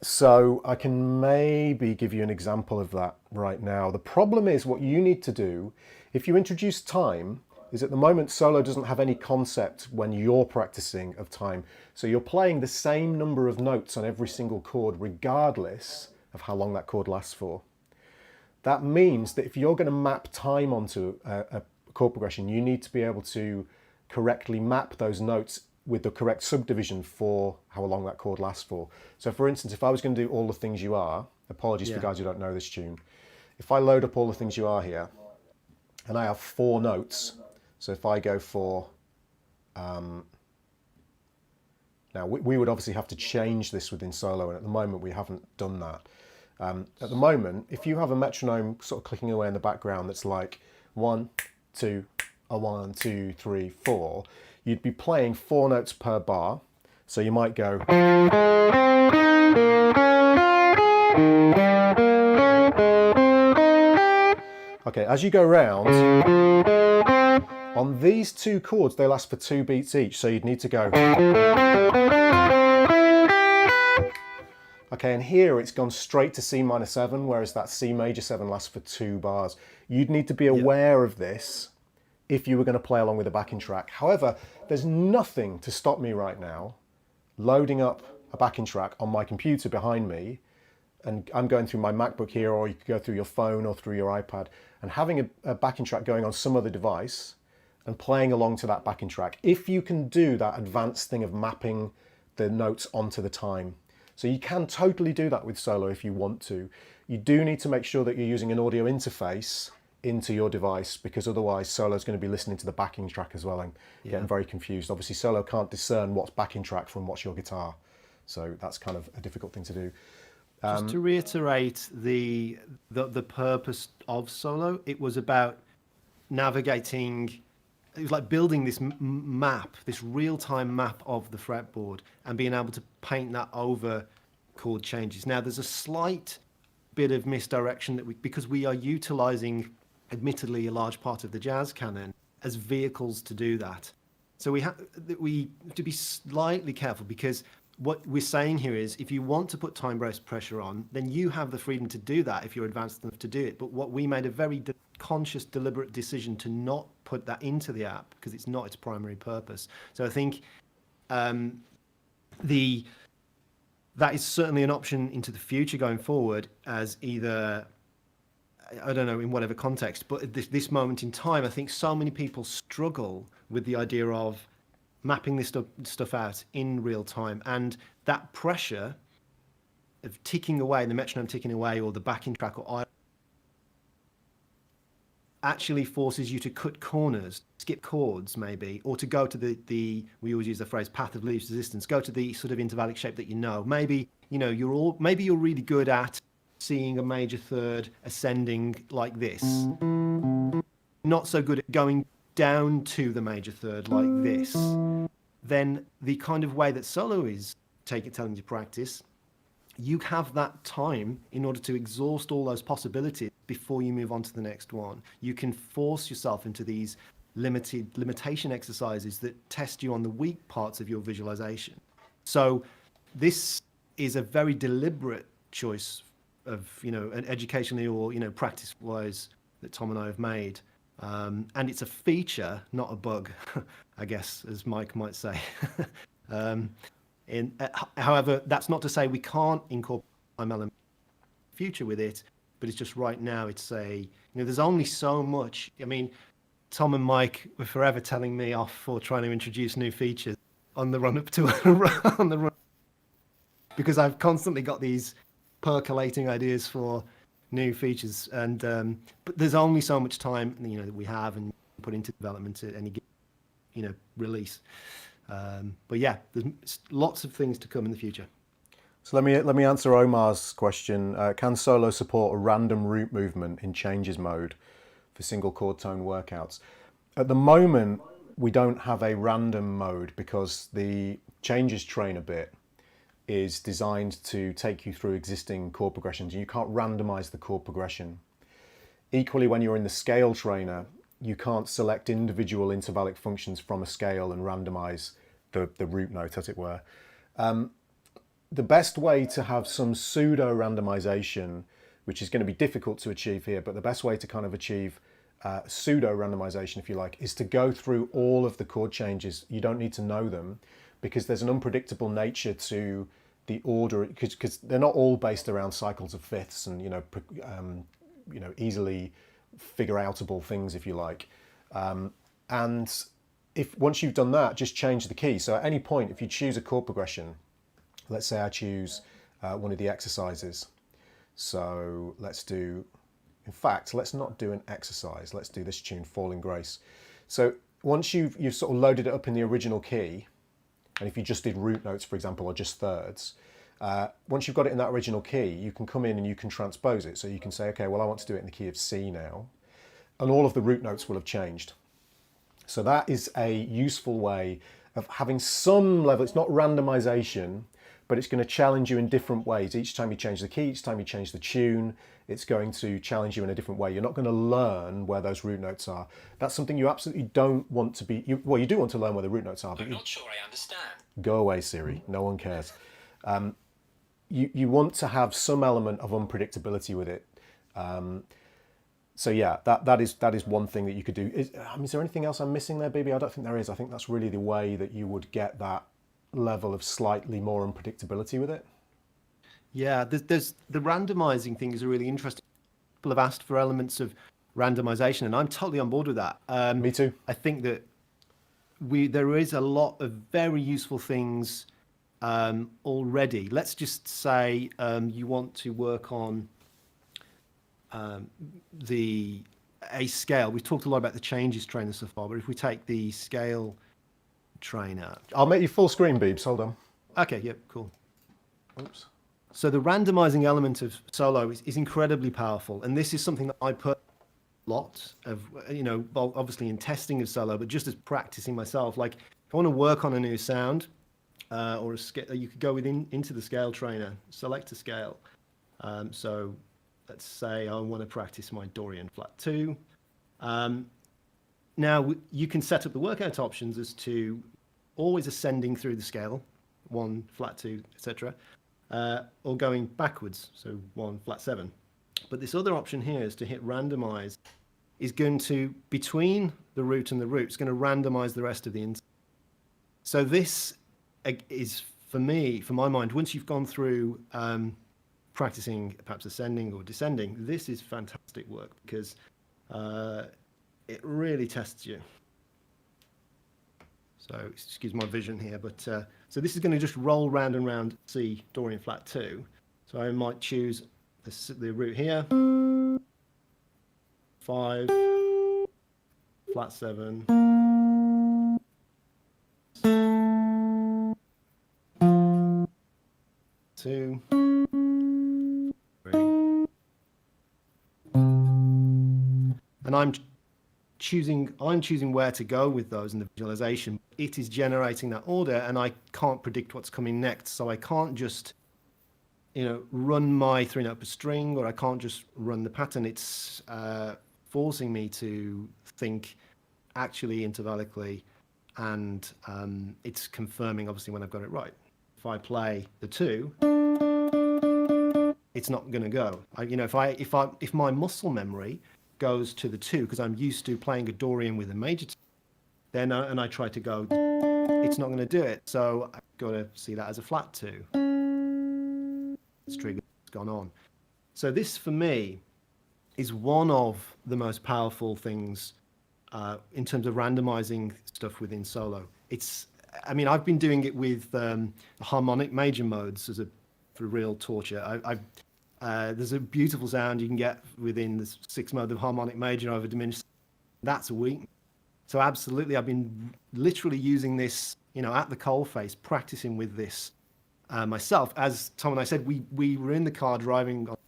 So I can maybe give you an example of that right now. The problem is, what you need to do, if you introduce time, is at the moment Solo doesn't have any concept when you're practicing of time. So you're playing the same number of notes on every single chord regardless of how long that chord lasts for. That means that if you're going to map time onto a chord progression, you need to be able to correctly map those notes with the correct subdivision for how long that chord lasts for. So for instance, if I was going to do All the Things You Are, apologies for guys who don't know this tune, if I load up All the Things You Are here, and I have 4 notes, so if I go for, now we would obviously have to change this within Solo, and at the moment we haven't done that. At the moment, if you have a metronome sort of clicking away in the background that's like 1, 2, a 1, 2, 3, 4, you'd be playing 4 notes per bar. So you might go. Okay, as you go round, on these 2 chords, they last for 2 beats each. So you'd need to go. Okay, and here it's gone straight to C minor 7, whereas that C major 7 lasts for 2 bars. You'd need to be aware of this if you were going to play along with a backing track. However, there's nothing to stop me right now loading up a backing track on my computer behind me, and I'm going through my MacBook here, or you could go through your phone or through your iPad, and having a backing track going on some other device and playing along to that backing track, if you can do that advanced thing of mapping the notes onto the time. So you can totally do that with Solo if you want to. You do need to make sure that you're using an audio interface into your device, because otherwise Solo's going to be listening to the backing track as well and getting very confused. Obviously Solo can't discern what's backing track from what's your guitar, so that's kind of a difficult thing to do. Just to reiterate the purpose of Solo, it was about navigating, it was like building this map, this real-time map of the fretboard, and being able to paint that over chord changes. Now there's a slight bit of misdirection that because we are utilizing, admittedly, a large part of the jazz canon as vehicles to do that. So we have to be slightly careful, because what we're saying here is, if you want to put time-based pressure on, then you have the freedom to do that if you're advanced enough to do it. But what we made a very conscious, deliberate decision to not put that into the app, because it's not its primary purpose. So I think that is certainly an option into the future going forward, as either, I don't know in whatever context, but at this moment in time, I think so many people struggle with the idea of mapping this stuff out in real time, and that pressure ticking away, the metronome ticking away, or the backing track, or actually forces you to cut corners, skip chords maybe, or to go to the we always use the phrase path of least resistance, go to the sort of intervallic shape that you know. Maybe, you know, maybe you're really good at seeing a major third ascending like this. Not so good at going down to the major third like this. Then the kind of way that solo is telling you to practice, you have that time in order to exhaust all those possibilities before you move on to the next one. You can force yourself into these limitation exercises that test you on the weak parts of your visualization. So this is a very deliberate choice of, you know, educationally or, you know, practice-wise that Tom and I have made. And it's a feature, not a bug, I guess, as Mike might say. However, that's not to say we can't incorporate time element in the future with it, but it's just right now it's you know, there's only so much. I mean, Tom and Mike were forever telling me off for trying to introduce new features on the run up to on the run, because I've constantly got these percolating ideas for new features, and but there's only so much time, you know, that we have and put into development at any, you know, release. But yeah, there's lots of things to come in the future. So let me answer Omar's question. Can solo support a random root movement in changes mode for single chord tone workouts? At the moment, we don't have a random mode because the changes trainer bit is designed to take you through existing chord progressions. You can't randomize the chord progression. Equally, when you're in the scale trainer, you can't select individual intervallic functions from a scale and randomize the root note, as it were. The best way to have some pseudo randomization, which is going to be difficult to achieve here, but the best way to kind of achieve pseudo randomization, if you like, is to go through all of the chord changes. You don't need to know them because there's an unpredictable nature to the order, because they're not all based around cycles of fifths and, you know, easily figure outable things, if you like. And if once you've done that, just change the key. So at any point, if you choose a chord progression, let's say I choose one of the exercises. So let's do, in fact, let's not do an exercise. Let's do this tune, Falling Grace. So once you've sort of loaded it up in the original key, and if you just did root notes, for example, or just thirds, once you've got it in that original key, you can come in and you can transpose it. So you can say, okay, well, I want to do it in the key of C now. And all of the root notes will have changed. So that is a useful way of having some level. It's not randomization, but it's going to challenge you in different ways. Each time you change the key, each time you change the tune, it's going to challenge you in a different way. You're not going to learn where those root notes are. That's something you absolutely don't want to be. Well, you do want to learn where the root notes are, but I'm not sure I understand. Go away, Siri. No one cares. You want to have some element of unpredictability with it. So yeah, that is one thing that you could do. Is there anything else I'm missing there, Beebee? I don't think there is. I think that's really the way that you would get that level of slightly more unpredictability with it. Yeah, there's the randomizing thing is a really interesting. People have asked for elements of randomization, and I'm totally on board with that. Me too. I think that there is a lot of very useful things already. Let's just say you want to work on a scale. We've talked a lot about the changes trainer so far, but if we take the scale trainer, I'll make you full screen, Beebs. Hold on. Okay, yep, cool. Oops. So the randomizing element of solo is incredibly powerful, and this is something that I put a lot of, you know, obviously in testing of solo, but just as practicing myself. Like if I want to work on a new sound or a scale, you could go into the scale trainer, select a scale. So let's say I want to practice my Dorian flat 2. Now you can set up the workout options as to always ascending through the scale, 1, flat 2, etc., or going backwards, so 1, flat 7. But this other option here is to hit randomize, is going to, between the root and the root, it's going to randomize the rest of the instrument. So this is, for me, for my mind, once you've gone through practicing perhaps ascending or descending, this is fantastic work because it really tests you. So excuse my vision here, but so this is going to just roll round and round C, Dorian flat 2. So I might choose the root here, 5, flat 7, 2, 3, and I'm choosing where to go with those in the visualization. It is generating that order, and I can't predict what's coming next, so I can't just run my 3-note per string, or I can't just run the pattern. It's forcing me to think actually intervallically, and it's confirming obviously when I've got it right. If I play the 2, it's not going to go. If my muscle memory goes to the 2 because I'm used to playing a Dorian with a major, then and I try to go, it's not going to do it. So I've got to see that as a flat 2. It's triggered, it's gone on. So this for me is one of the most powerful things in terms of randomizing stuff within solo. I've been doing it with harmonic major modes for real torture. There's a beautiful sound you can get within the 6 mode of harmonic major over diminished. That's a weakness. So absolutely, I've been literally using this, at the coalface, practicing with this myself. As Tom and I said, we were in the car driving on a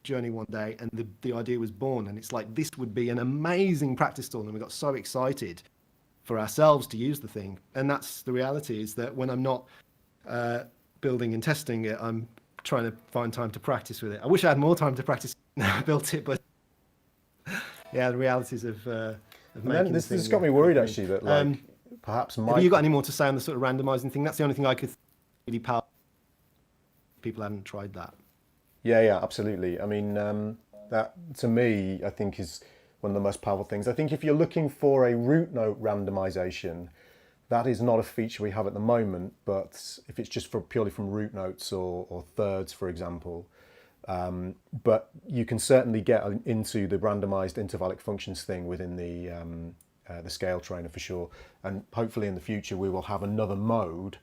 journey one day, and the idea was born. And it's like, this would be an amazing practice tool. And we got so excited for ourselves to use the thing. And that's the reality, is that when I'm not building and testing it, I'm trying to find time to practice with it. I wish I had more time to practice when I built it, but yeah, the realities of making this has got me worried actually that perhaps have you got any more to say on the sort of randomizing thing? That's the only thing I could really power. People hadn't tried that. Yeah, absolutely. I mean, that to me, I think is one of the most powerful things. I think if you're looking for a root note randomization, that is not a feature we have at the moment, but if it's just purely from root notes or thirds, for example, but you can certainly get into the randomized intervallic functions thing within the scale trainer for sure. And hopefully in the future we will have another mode,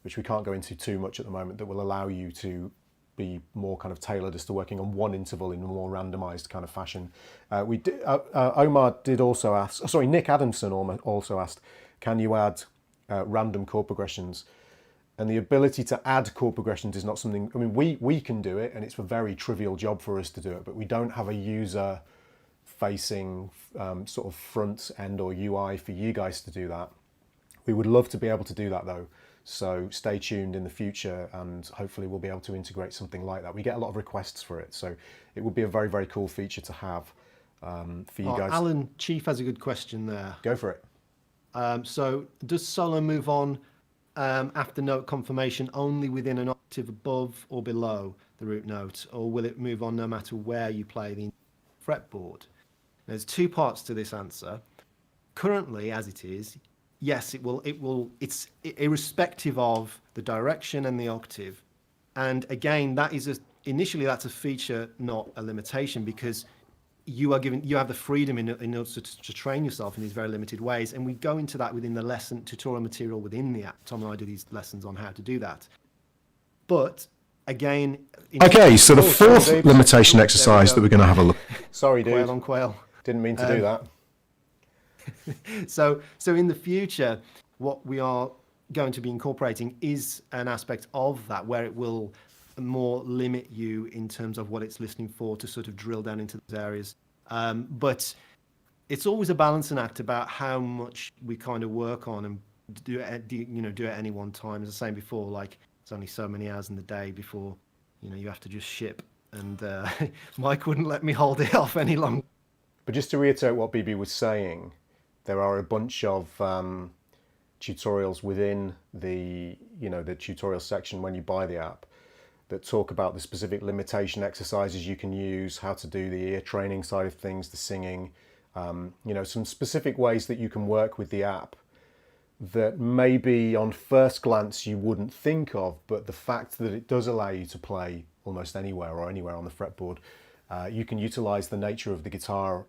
which we can't go into too much at the moment, that will allow you to be more kind of tailored as to working on one interval in a more randomized kind of fashion. Omar did also ask, Nick Adamson also asked, can you add random chord progressions? And the ability to add chord progressions is not something, I mean, we can do it, and it's a very trivial job for us to do it, but we don't have a user facing sort of front end or UI for you guys to do that. We would love to be able to do that though. So stay tuned in the future, and hopefully we'll be able to integrate something like that. We get a lot of requests for it, so it would be a very, very cool feature to have for you guys. Alan Chief has a good question there. Go for it. So does solo move on after note confirmation only within an octave above or below the root note, or will it move on no matter where you play the fretboard? There's 2 parts to this answer. Currently, as it is, yes, it will. It's irrespective of the direction and the octave. And again, initially that's a feature, not a limitation, because you have the freedom in order to train yourself in these very limited ways. And we go into that within the lesson tutorial material within the app. Tom and I do these lessons on how to do that. But again, okay, so the fourth limitation exercise that we're going to have a look. Sorry, dude. Quayle on Quayle. Didn't mean to do that. So in the future, what we are going to be incorporating is an aspect of that where it will more limit you in terms of what it's listening for, to sort of drill down into those areas. But it's always a balancing act about how much we kind of work on and do it at any one time. As I was saying before, like, it's only so many hours in the day before you have to just ship. And Mike wouldn't let me hold it off any longer. But just to reiterate what Beebee was saying, there are a bunch of tutorials within the tutorial section when you buy the app that talk about the specific limitation exercises you can use, how to do the ear training side of things, the singing, some specific ways that you can work with the app that maybe on first glance you wouldn't think of, but the fact that it does allow you to play almost anywhere or anywhere on the fretboard, you can utilize the nature of the guitar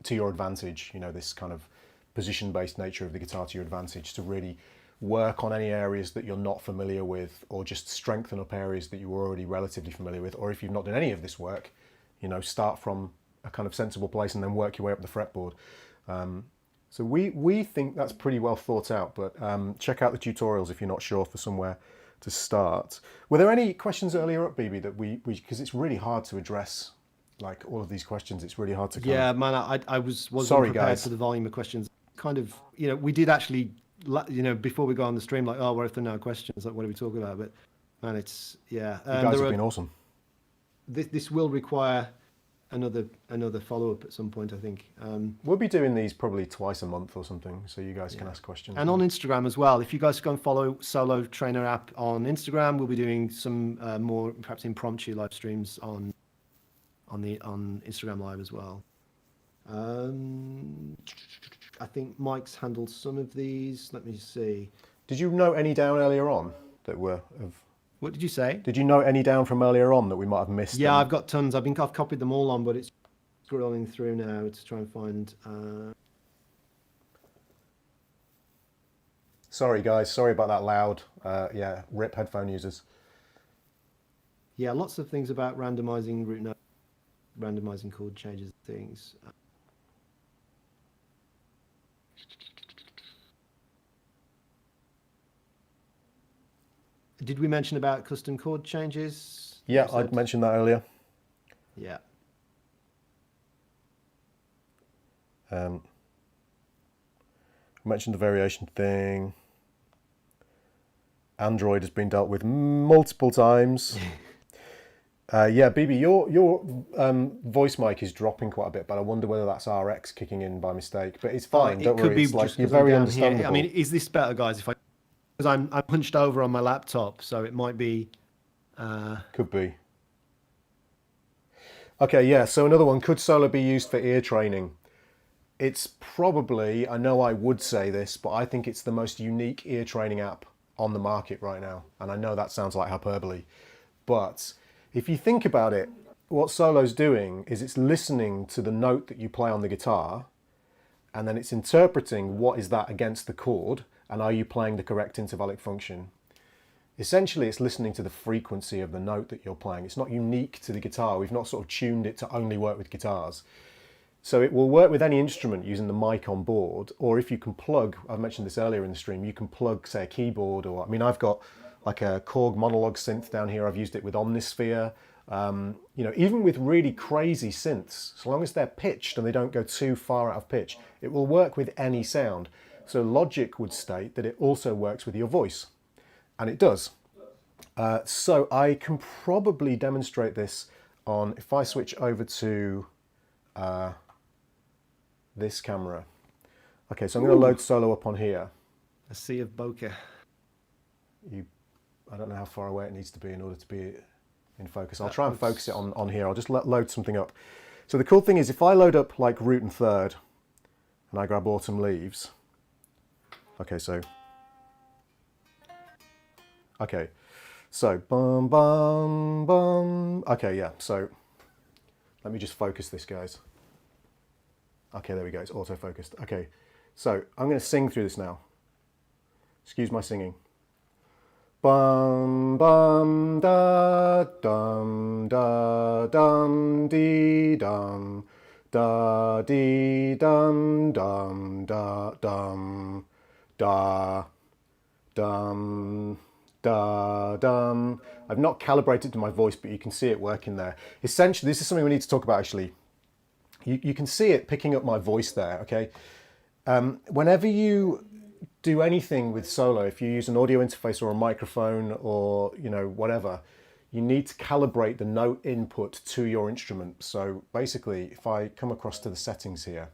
to your advantage, this kind of position-based nature of the guitar to your advantage, to really work on any areas that you're not familiar with, or just strengthen up areas that you were already relatively familiar with. Or if you've not done any of this work, you know, start from a kind of sensible place and then work your way up the fretboard. So we think that's pretty well thought out, but check out the tutorials if you're not sure for somewhere to start. Were there any questions earlier up, Beebee, that we because it's really hard to address like all of these questions. It's really hard to man, I wasn't Sorry, prepared guys. for the volume of questions. Kind of, you know, we did actually, you know, before we go on the stream, like, oh, what if there are no questions? Like, what are we talking about? But man, it's, yeah. You guys have been awesome. This will require another follow-up at some point, I think. We'll be doing these probably twice a month or something, so you guys can ask questions. And on Instagram as well. If you guys go and follow Solo Trainer app on Instagram, we'll be doing some more perhaps impromptu live streams on Instagram Live as well. I think Mike's handled some of these. Let me see. Did you note any down earlier on that were of... What did you say? Did you note any down from earlier on that we might have missed? Yeah, I've got tons. I've copied them all on, but it's scrolling through now to try and find. Sorry, guys. Sorry about that loud. Yeah, rip headphone users. Yeah, lots of things about randomizing root note, randomizing chord changes, things. Did we mention about custom chord changes? Yeah, I'd mentioned that earlier. Yeah. I mentioned the variation thing. Android has been dealt with multiple times. Yeah, Beebee, your voice mic is dropping quite a bit, but I wonder whether that's RX kicking in by mistake. But it's fine. Don't worry. It's like, you're very understandable. Here. I mean, is this better, guys? Because I'm hunched over on my laptop, so it might be. Could be. Okay, yeah. So another one: could Solo be used for ear training? It's probably. I know I would say this, but I think it's the most unique ear training app on the market right now. And I know that sounds like hyperbole, but if you think about it, what Solo's doing is it's listening to the note that you play on the guitar, and then it's interpreting what is that against the chord, and are you playing the correct intervallic function. Essentially, it's listening to the frequency of the note that you're playing. It's not unique to the guitar. We've not sort of tuned it to only work with guitars. So it will work with any instrument using the mic on board, or if you can plug, I mentioned this earlier in the stream, you can plug, say, a keyboard, or, I mean, I've got like a Korg monologue synth down here. I've used it with Omnisphere. You know, even with really crazy synths, so long as they're pitched and they don't go too far out of pitch, it will work with any sound. So Logic would state that it also works with your voice, and it does. So I can probably demonstrate this on, if I switch over to this camera. Okay, so I'm going to load Solo up on here. A sea of bokeh. I don't know how far away it needs to be in order to be in focus. I'll try and focus it on here. I'll just load something up. So the cool thing is, if I load up like root and third, and I grab autumn leaves. Okay, so bum bum bum. Okay, yeah. So let me just focus this, guys. Okay, there we go. It's auto-focused. Okay, so I'm going to sing through this now. Excuse my singing. Bum bum da dum da dum dee dum da dee dum dum da dum da dum da dum. I've not calibrated to my voice, but you can see it working there. Essentially, this is something we need to talk about actually. You can see it picking up my voice there, okay? Whenever you do anything with Solo, if you use an audio interface or a microphone or, you know, whatever, you need to calibrate the note input to your instrument. So basically, if I come across to the settings here,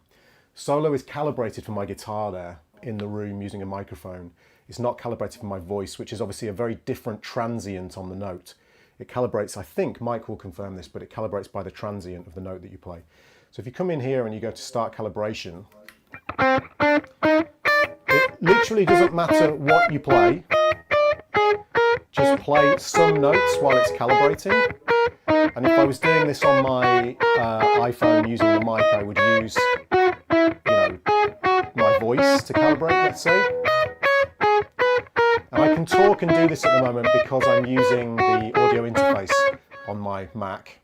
Solo is calibrated for my guitar there in the room using a microphone. It's not calibrated for my voice, which is obviously a very different transient on the note. It calibrates, I think Mike will confirm this, but it calibrates by the transient of the note that you play. So if you come in here and you go to start calibration, it literally doesn't matter what you play. Just play some notes while it's calibrating. And if I was doing this on my iPhone using the mic, I would use, you know, my voice to calibrate, let's say. And I can talk and do this at the moment because I'm using the audio interface on my Mac.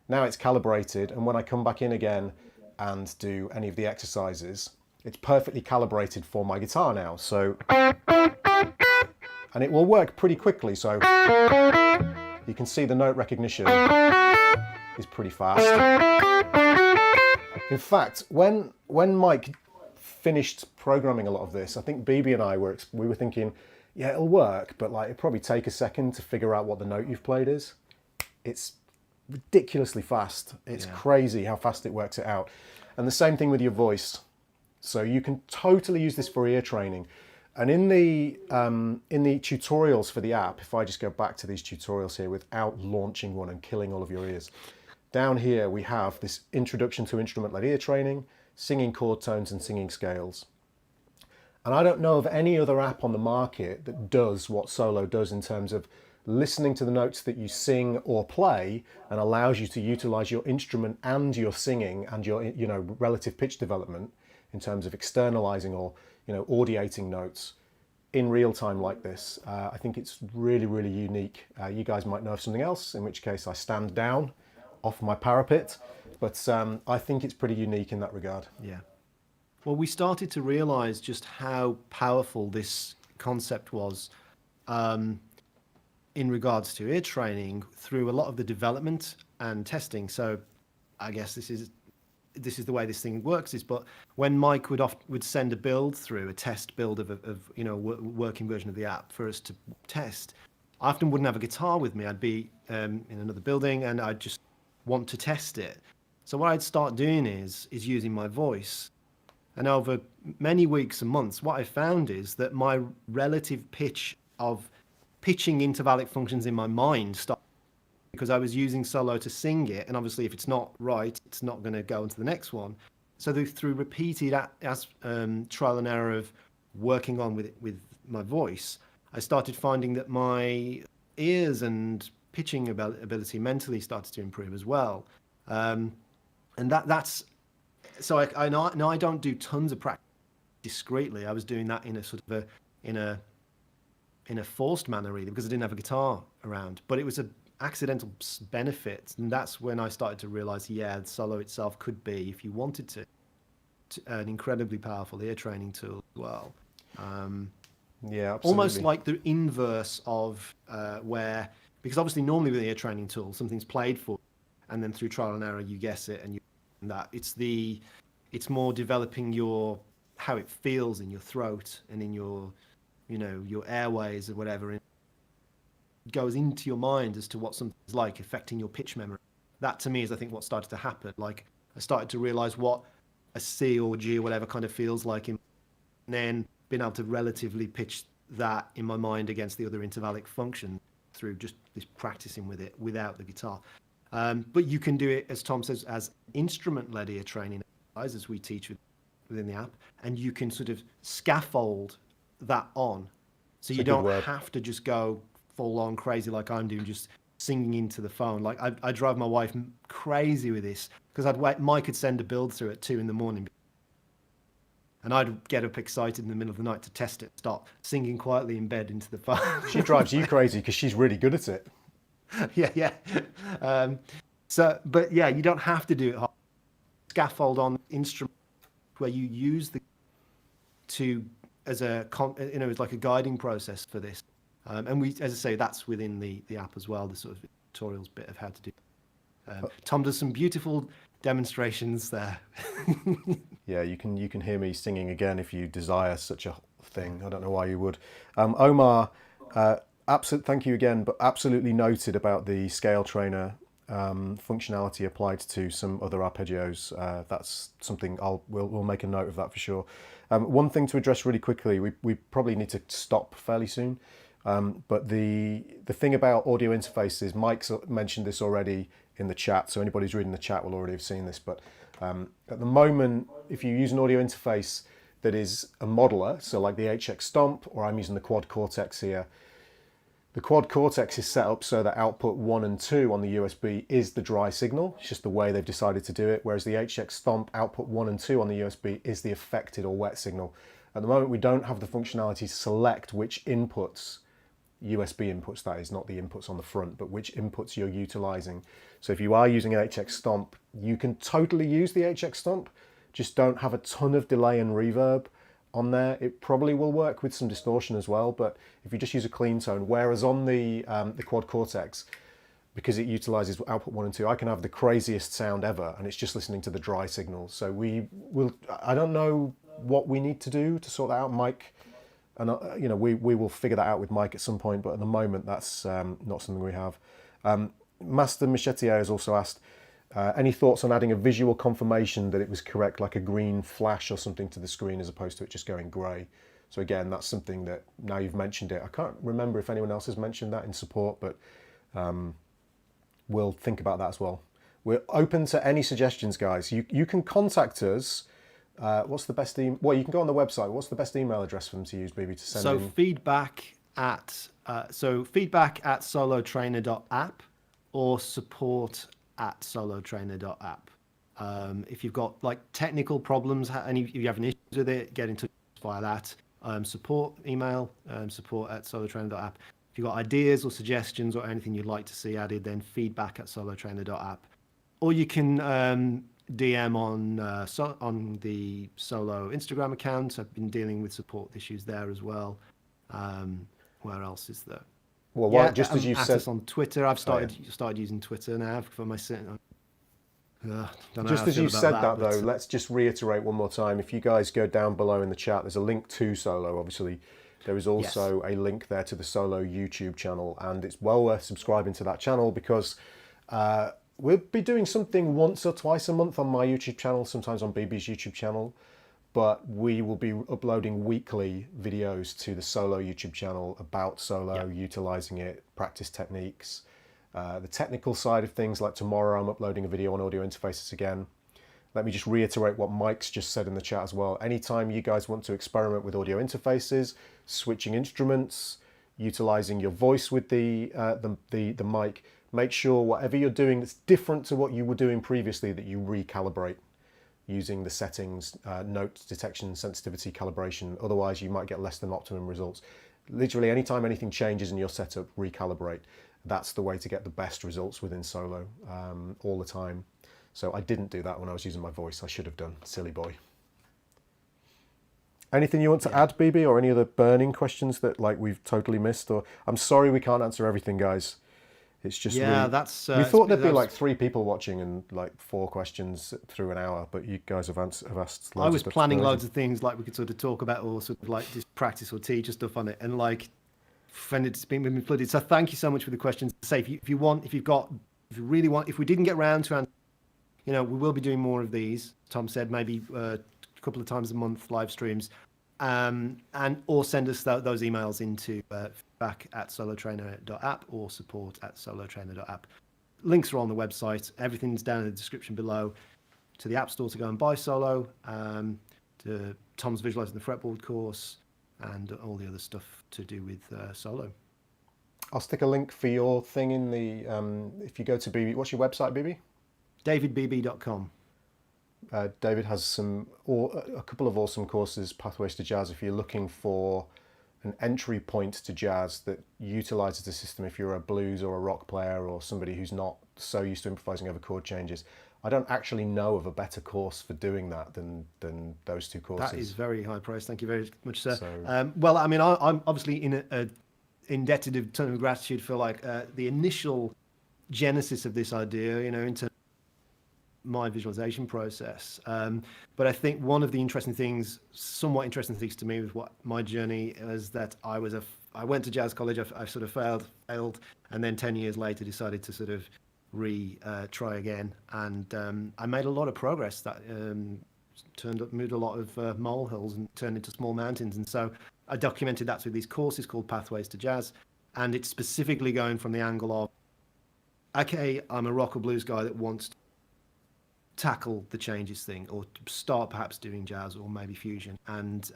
Now it's calibrated, and when I come back in again and do any of the exercises, it's perfectly calibrated for my guitar now. So, and it will work pretty quickly. So you can see the note recognition is pretty fast. In fact, when Mike finished programming a lot of this, I think Beebee and I were thinking, yeah, it'll work, but like it'll probably take a second to figure out what the note you've played is. It's ridiculously fast. It's crazy how fast it works it out. And the same thing with your voice. So you can totally use this for ear training. And in the tutorials for the app, if I just go back to these tutorials here without launching one and killing all of your ears, down here we have this introduction to instrument-led ear training, singing chord tones and singing scales. And I don't know of any other app on the market that does what Solo does in terms of listening to the notes that you sing or play and allows you to utilize your instrument and your singing and your relative pitch development in terms of externalizing or audiating notes in real time like this. I think it's really, really unique. You guys might know of something else, in which case I stand down off my parapet, but I think it's pretty unique in that regard. Yeah. Well, we started to realize just how powerful this concept was in regards to ear training through a lot of the development and testing. So I guess this is the way this thing works but when Mike would send a build through, a test build of working version of the app for us to test, I often wouldn't have a guitar with me. I'd be in another building and I'd just want to test it. So what I'd start doing is using my voice. And over many weeks and months, what I found is that my relative pitch of pitching intervallic functions in my mind stopped, because I was using Solo to sing it, and obviously if it's not right, it's not going to go into the next one. So through repeated trial and error of working on with my voice, I started finding that my ears and pitching ability mentally started to improve as well. And that's so I know I don't do tons of practice discreetly. I was doing that in a sort of in a forced manner, really, because I didn't have a guitar around. But it was an accidental benefit, and that's when I started to realize, yeah, Solo itself could be, if you wanted to an incredibly powerful ear training tool as well. Yeah, absolutely. Almost like the inverse of where, because obviously normally with an ear training tool, something's played for, and then through trial and error you guess it, and it's more developing how it feels in your throat and in your your airways or whatever. It goes into your mind as to what something's like, affecting your pitch memory. That to me is, I think, what started to happen. Like, I started to realize what a C or G or whatever kind of feels like, and then being able to relatively pitch that in my mind against the other intervallic function through just this practicing with it without the guitar. But you can do it, as Tom says, as instrument-led ear training, as we teach within the app, and you can sort of scaffold that on, so you don't have to just go full on crazy like I'm doing, just singing into the phone. Like I drive my wife crazy with this, because Mike could send a build through at 2 a.m, and I'd get up excited in the middle of the night to test it, start singing quietly in bed into the phone. She drives you crazy because she's really good at it. Yeah. But yeah, you don't have to do it hard. Scaffold on instrument where you use as like a guiding process for this. And we, as I say, that's within the app as well, the sort of tutorials bit of how to do. Tom does some beautiful demonstrations there. Yeah, you can hear me singing again if you desire such a thing. I don't know why you would. Omar, thank you again, but absolutely noted about the scale trainer functionality applied to some other arpeggios. That's something we'll make a note of that for sure. One thing to address really quickly, we probably need to stop fairly soon. But the thing about audio interfaces, Mike's mentioned this already in the chat, so anybody who's reading the chat will already have seen this. But at the moment, if you use an audio interface that is a modeler, so like the HX Stomp, or I'm using the Quad Cortex here, the Quad Cortex is set up so that output 1 and 2 on the USB is the dry signal. It's just the way they've decided to do it, whereas the HX Stomp output 1 and 2 on the USB is the affected or wet signal. At the moment, we don't have the functionality to select which inputs, USB inputs that is, not the inputs on the front, but which inputs you're utilizing. So if you are using an HX Stomp, you can totally use the HX Stomp, just don't have a ton of delay and reverb on there. It probably will work with some distortion as well, but if you just use a clean tone, whereas on the Quad Cortex, because it utilizes output 1 and 2, I can have the craziest sound ever, and it's just listening to the dry signals. So I don't know what we need to do to sort that out, Mike, and we will figure that out with Mike at some point, but at the moment that's not something we have. Master Machetier has also asked, any thoughts on adding a visual confirmation that it was correct, like a green flash or something to the screen as opposed to it just going grey? So again, that's something that, now you've mentioned it, I can't remember if anyone else has mentioned that in support, but we'll think about that as well. We're open to any suggestions, guys. You can contact us. What's the best email? Well, you can go on the website. What's the best email address for them to use, Beebee, to send in? Feedback at solotrainer.app or support@solotrainer.app. If you've got like technical problems and if you have an issue with it, get in touch via that. Support email, support@solotrainer.app. If you've got ideas or suggestions or anything you'd like to see added, then feedback@solotrainer.app. Or you can DM on the Solo Instagram account. I've been dealing with support issues there as well. Where else is there? Well, just as you said, us on Twitter. I've started using Twitter now for my don't know just how as you said that though, let's just reiterate one more time. If you guys go down below in the chat, there's a link to Solo. Obviously, there is also a link there to the Solo YouTube channel, and it's well worth subscribing to that channel because we'll be doing something once or twice a month on my YouTube channel, sometimes on Beebee's YouTube channel, but we will be uploading weekly videos to the Solo YouTube channel about Solo, utilizing it, practice techniques, the technical side of things. Like tomorrow I'm uploading a video on audio interfaces again. Let me just reiterate what Mike's just said in the chat as well. Anytime you guys want to experiment with audio interfaces, switching instruments, utilizing your voice with the mic, make sure whatever you're doing that's different to what you were doing previously, that you recalibrate using the settings, note detection, sensitivity, calibration. Otherwise, you might get less than optimum results. Literally, anytime anything changes in your setup, recalibrate. That's the way to get the best results within Solo all the time. So I didn't do that when I was using my voice. I should have done. Silly boy. Anything you want to add, Beebee, or any other burning questions that like we've totally missed? Or I'm sorry we can't answer everything, guys. It's just we thought there'd be like 3 people watching and like 4 questions through an hour, but you guys have asked loads. I was planning loads of things like we could sort of talk about, or sort of like just practice or teach or stuff on it, and like when it's been flooded. So thank you so much for the questions. Say if you really want, if we didn't get round to, we will be doing more of these. Tom said maybe a couple of times a month live streams, and or send us those emails into feedback@solotrainer.app or support@solotrainer.app. Links are on the website. Everything's down in the description below. To the App Store to go and buy Solo, to Tom's Visualizing the Fretboard course, and all the other stuff to do with Solo. I'll stick a link for your thing in the, if you go to Beebee, what's your website, Beebee? davidbeebee.com. David has a couple of awesome courses, Pathways to Jazz, if you're looking for an entry point to jazz that utilizes the system if you're a blues or a rock player or somebody who's not so used to improvising over chord changes. I don't actually know of a better course for doing that than those 2 courses. That is very high praise. Thank you very much, sir. So, well, I mean, I'm obviously indebted a ton of gratitude for like the initial genesis of this idea, in terms of my visualization process. But I think one of the somewhat interesting things to me with what my journey is that I went to jazz college. I sort of failed, and then 10 years later decided to sort of try again, and I made a lot of progress that moved a lot of molehills and turned into small mountains. And so I documented that through these courses called Pathways to Jazz, and it's specifically going from the angle of, okay, I'm a rock or blues guy that wants to tackle the changes thing, or start perhaps doing jazz or maybe fusion, and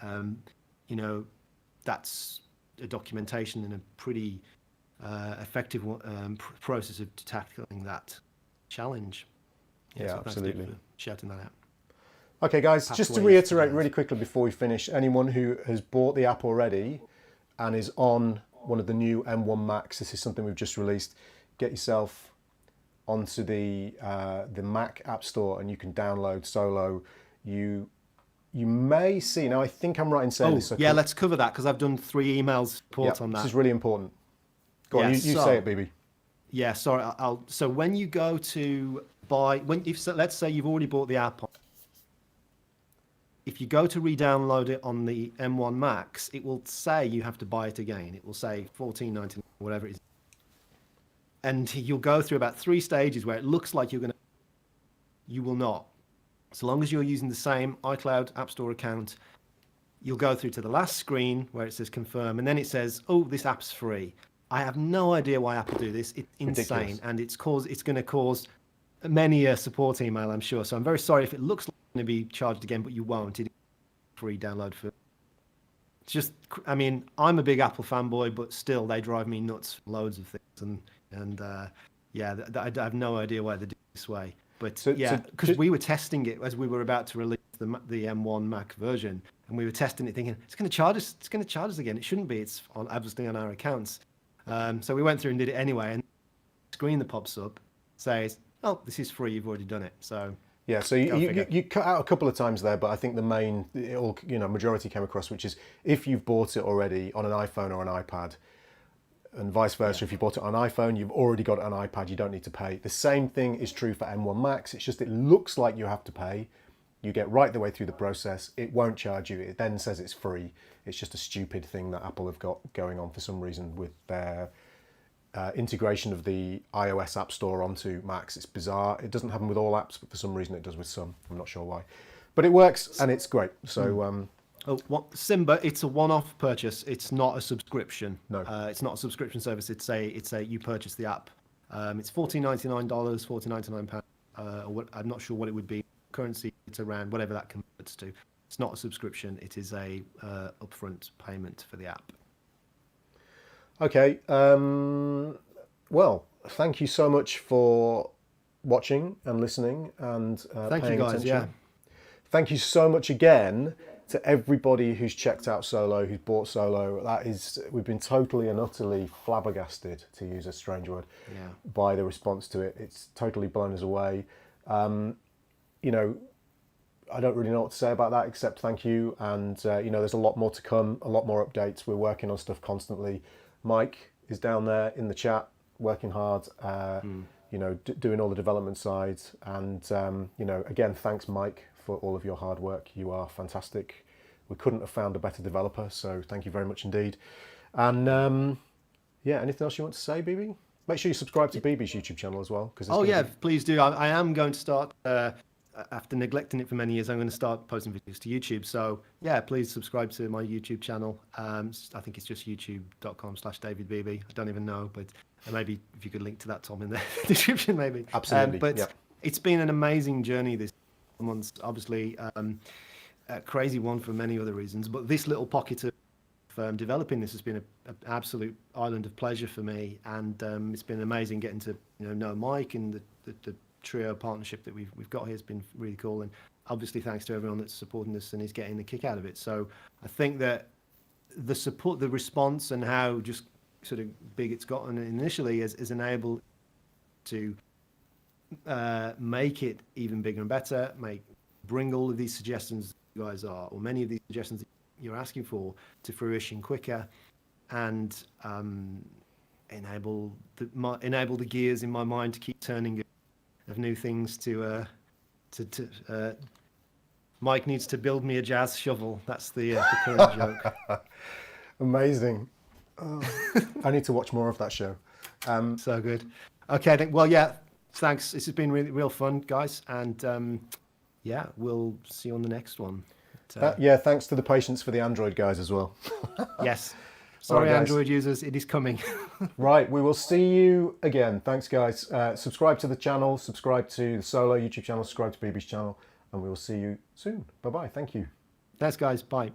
that's a documentation and a pretty effective process of tackling that challenge. Yeah, so absolutely. thanks for shouting that out. Okay, guys, just to reiterate really quickly before we finish, anyone who has bought the app already and is on one of the new M1 Macs, this is something we've just released, get yourself onto the Mac App Store and you can download Solo. You may see, now I think I'm right in saying this. Yeah, let's cover that because I've done 3 emails report on that. This is really important. Go on, you say it, Beebee. Yeah, sorry. So when you go to buy, let's say you've already bought the app, if you go to re-download it on the M1 Max, it will say you have to buy it again. It will say $14.99, whatever it is. And you'll go through about 3 stages where it looks like you will not. So long as you're using the same iCloud App Store account, you'll go through to the last screen where it says confirm, and then it says, oh, this app's free. I have no idea why Apple do this. It's insane. Ridiculous. And it's going to cause many a support email, I'm sure. So I'm very sorry if it looks like it's going to be charged again, but you won't. It's free download for. It's just, I mean, I'm a big Apple fanboy, but still they drive me nuts for loads of things. And yeah, I have no idea why they do it this way. But because we were testing it as we were about to release the M1 Mac version, and we were testing it thinking, it's going to charge us. It's going to charge us again. It shouldn't be. It's obviously on our accounts. So we went through and did it anyway, and the screen that pops up says, oh, this is free, you've already done it. So yeah, so you cut out a couple of times there, but I think the main, majority came across, which is if you've bought it already on an iPhone or an iPad, and vice versa, if you bought it on iPhone, you've already got it on iPad, you don't need to pay. The same thing is true for M1 Max, it's just it looks like you have to pay. You get right the way through the process, it won't charge you, it then says it's free. It's just a stupid thing that Apple have got going on for some reason with their integration of the iOS App Store onto Macs. It's bizarre. It doesn't happen with all apps, but for some reason it does with some. I'm not sure why. But it works and it's great. So Simba, it's a one-off purchase. It's not a subscription. No. It's not a subscription service. It's a you purchase the app. It's $14.99, £14.99. I'm not sure what it would be. Currency, it's around whatever that converts to. It's not a subscription. It is a upfront payment for the app. Okay. Well, thank you so much for watching and listening and thank paying you guys, attention. Yeah. Thank you so much again to everybody who's checked out Solo, who's bought Solo. We've been totally and utterly flabbergasted, to use a strange word, by the response to it. It's totally blown us away. I don't really know what to say about that except thank you. And, there's a lot more to come, a lot more updates. We're working on stuff constantly. Mike is down there in the chat, working hard, doing all the development side. And, again, thanks, Mike, for all of your hard work. You are fantastic. We couldn't have found a better developer, so thank you very much indeed. And, anything else you want to say, Beebee? Make sure you subscribe to Beebee's YouTube channel as well. Please do. I am going to start, after neglecting it for many years, I'm going to start posting videos to YouTube. So, please subscribe to my YouTube channel. I think it's just youtube.com/David Beebee. I don't even know, but maybe if you could link to that, Tom, in the description, maybe. Absolutely. It's been an amazing journey this month. Obviously, a crazy one for many other reasons, but this little pocket of developing this has been an absolute island of pleasure for me, and it's been amazing getting to know Mike, and the trio partnership that we've got here has been really cool, and obviously thanks to everyone that's supporting us and is getting the kick out of it. So I think that the support, the response, and how just sort of big it's gotten initially is enabled to make it even bigger and better, bring all of these suggestions you guys are, or many of these suggestions that you're asking for, to fruition quicker, and enable the gears in my mind to keep turning of new things to Mike needs to build me a jazz shovel. That's the current joke. Amazing. Oh, I need to watch more of that show. So good. Okay, thanks. This has been really real fun, guys, and we'll see you on the next one. Thanks to the patience for the Android guys as well. Yes. Sorry, right, Android users, it is coming. Right, we will see you again. Thanks, guys. Subscribe to the channel, subscribe to the Solo YouTube channel, subscribe to Beebee's channel, and we will see you soon. Bye-bye. Thank you. Thanks, guys. Bye.